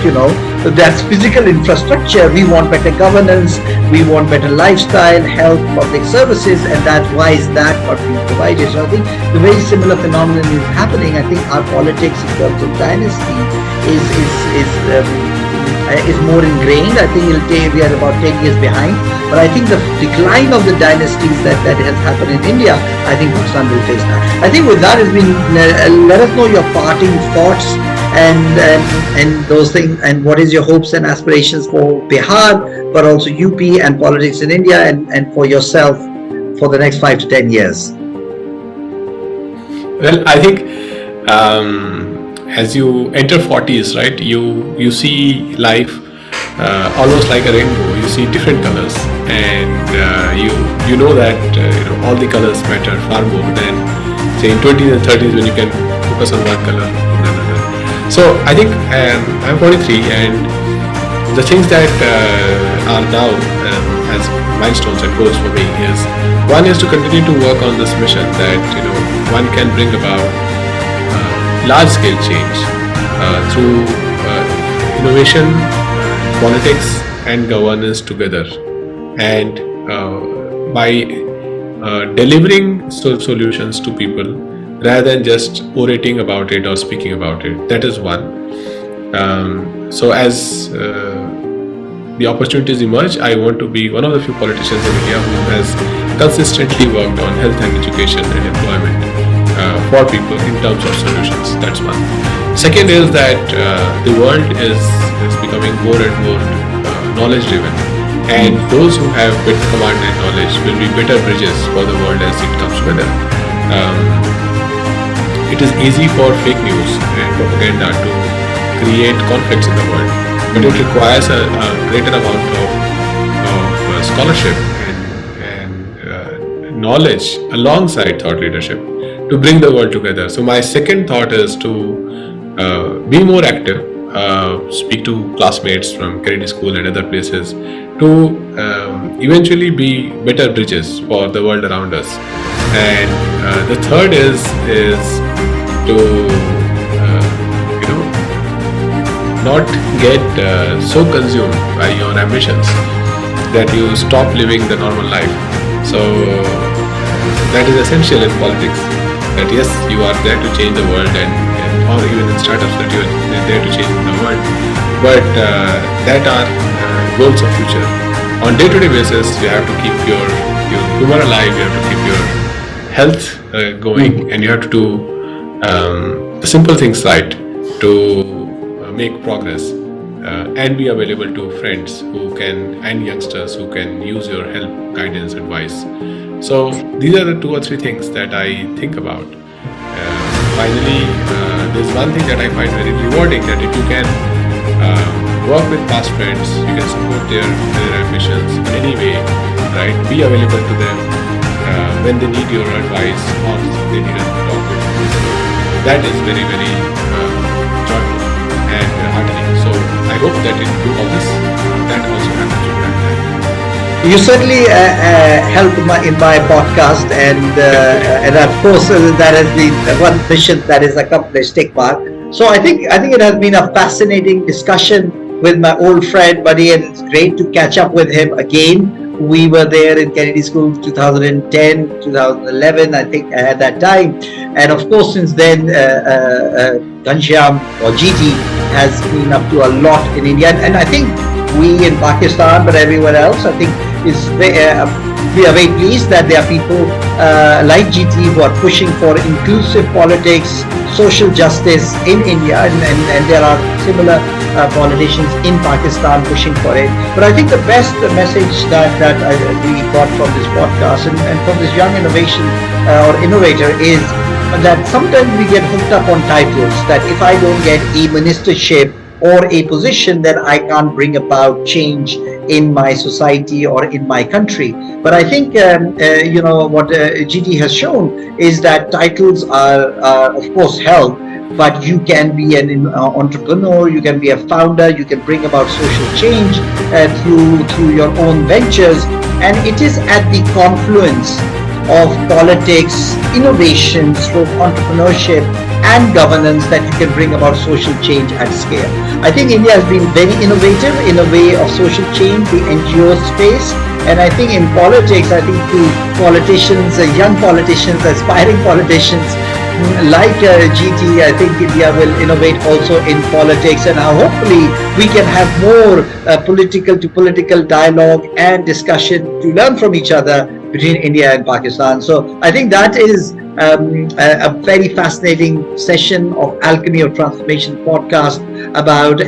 that's physical infrastructure. We want better governance, we want better lifestyle, health, public services, and that's why is that not being provided. So I think the very similar phenomenon is happening. I think our politics in terms of dynasty is more ingrained. I think we are about 10 years behind. But I think the decline of the dynasties that has happened in India, I think Pakistan will face that. I think with that, let us know your parting thoughts and those things, and what is your hopes and aspirations for Bihar, but also UP and politics in India, and for yourself for the next 5 to 10 years.
Well, I think as you enter 40s, right, you see life almost like a rainbow. You see different colors, and you know that all the colors matter far more than, say, in 20s and 30s when you can focus on one color or another. So I think I'm 43, and the things that are now as milestones and goals for me is, one is to continue to work on this mission that one can bring about large-scale change through innovation, politics and governance together, and by delivering solutions to people rather than just orating about it or speaking about it. That is one. So as the opportunities emerge, I want to be one of the few politicians in India who has consistently worked on health and education and employment for people in terms of solutions. That's one. Second is that the world is becoming more and more knowledge driven, and those who have better command and knowledge will be better bridges for the world as it comes together. It is easy for fake news and propaganda to create conflicts in the world, but it requires a greater amount of scholarship and knowledge alongside thought leadership to bring the world together. So my second thought is to be more active, speak to classmates from Kennedy School and other places to eventually be better bridges for the world around us. And the third is to not get so consumed by your ambitions that you stop living the normal life. So that is essential in politics. That yes, you are there to change the world, and or even in startups that you are there to change the world, but that are goals of future. On day-to-day basis, you have to keep your humor alive. You have to keep your health going, and you have to do the simple things right to make progress and be available to friends and youngsters who can use your help, guidance, advice. So these are the 2 or 3 things that I think about. Finally, there's one thing that I find very rewarding, that if you can work with past friends, you can support their ambitions in any way, right? Be available to them when they need your advice or they need a talk with you. That is very, very joyful and heartening. So I hope that in do all this, that also happens from time to time.
You certainly helped in my podcast, and of course that has been one mission that is accomplished. Tick mark. So I think it has been a fascinating discussion with my old friend Buddy, and it's great to catch up with him again. We were there in Kennedy School 2010, 2011, I think at that time, and of course since then Ghanshyam or GT has been up to a lot in India, and I think we in Pakistan, but everywhere else, I think we are very pleased that there are people like GT who are pushing for inclusive politics, social justice in India, and there are similar politicians in Pakistan pushing for it. But I think the best message that we got from this podcast and from this young innovator is that sometimes we get hooked up on titles, that if I don't get a ministership or a position, then I can't bring about change in my society or in my country. But I think what GT has shown is that titles are of course held, but you can be an entrepreneur, you can be a founder, you can bring about social change through your own ventures, and it is at the confluence of politics, innovation, entrepreneurship, and governance that you can bring about social change at scale. I think India has been very innovative in a way of social change, the NGO space, and I think in politics, I think to politicians, young politicians, aspiring politicians like GT, I think India will innovate also in politics, and hopefully we can have more political to political dialogue and discussion to learn from each other between India and Pakistan. So I think that is a very fascinating session of Alchemy of Transformation podcast about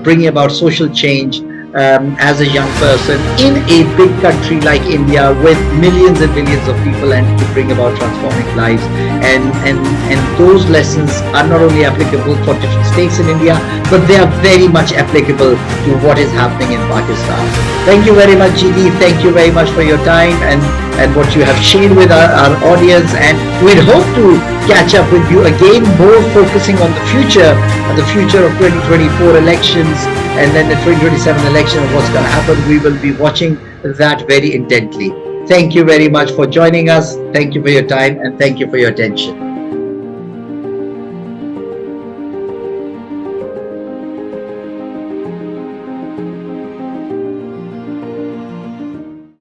bringing about social change as a young person in a big country like India with millions and millions of people, and to bring about transforming lives. And those lessons are not only applicable for different states in India, but they are very much applicable to what is happening in Pakistan. Thank you very much, GD. Thank you very much for your time and what you have shared with our audience. And we'd hope to catch up with you again, more focusing on the future of 2024 elections, and then the 2027 election, of what's going to happen. We will be watching that very intently. Thank you very much for joining us. Thank you for your time, and thank you for your attention.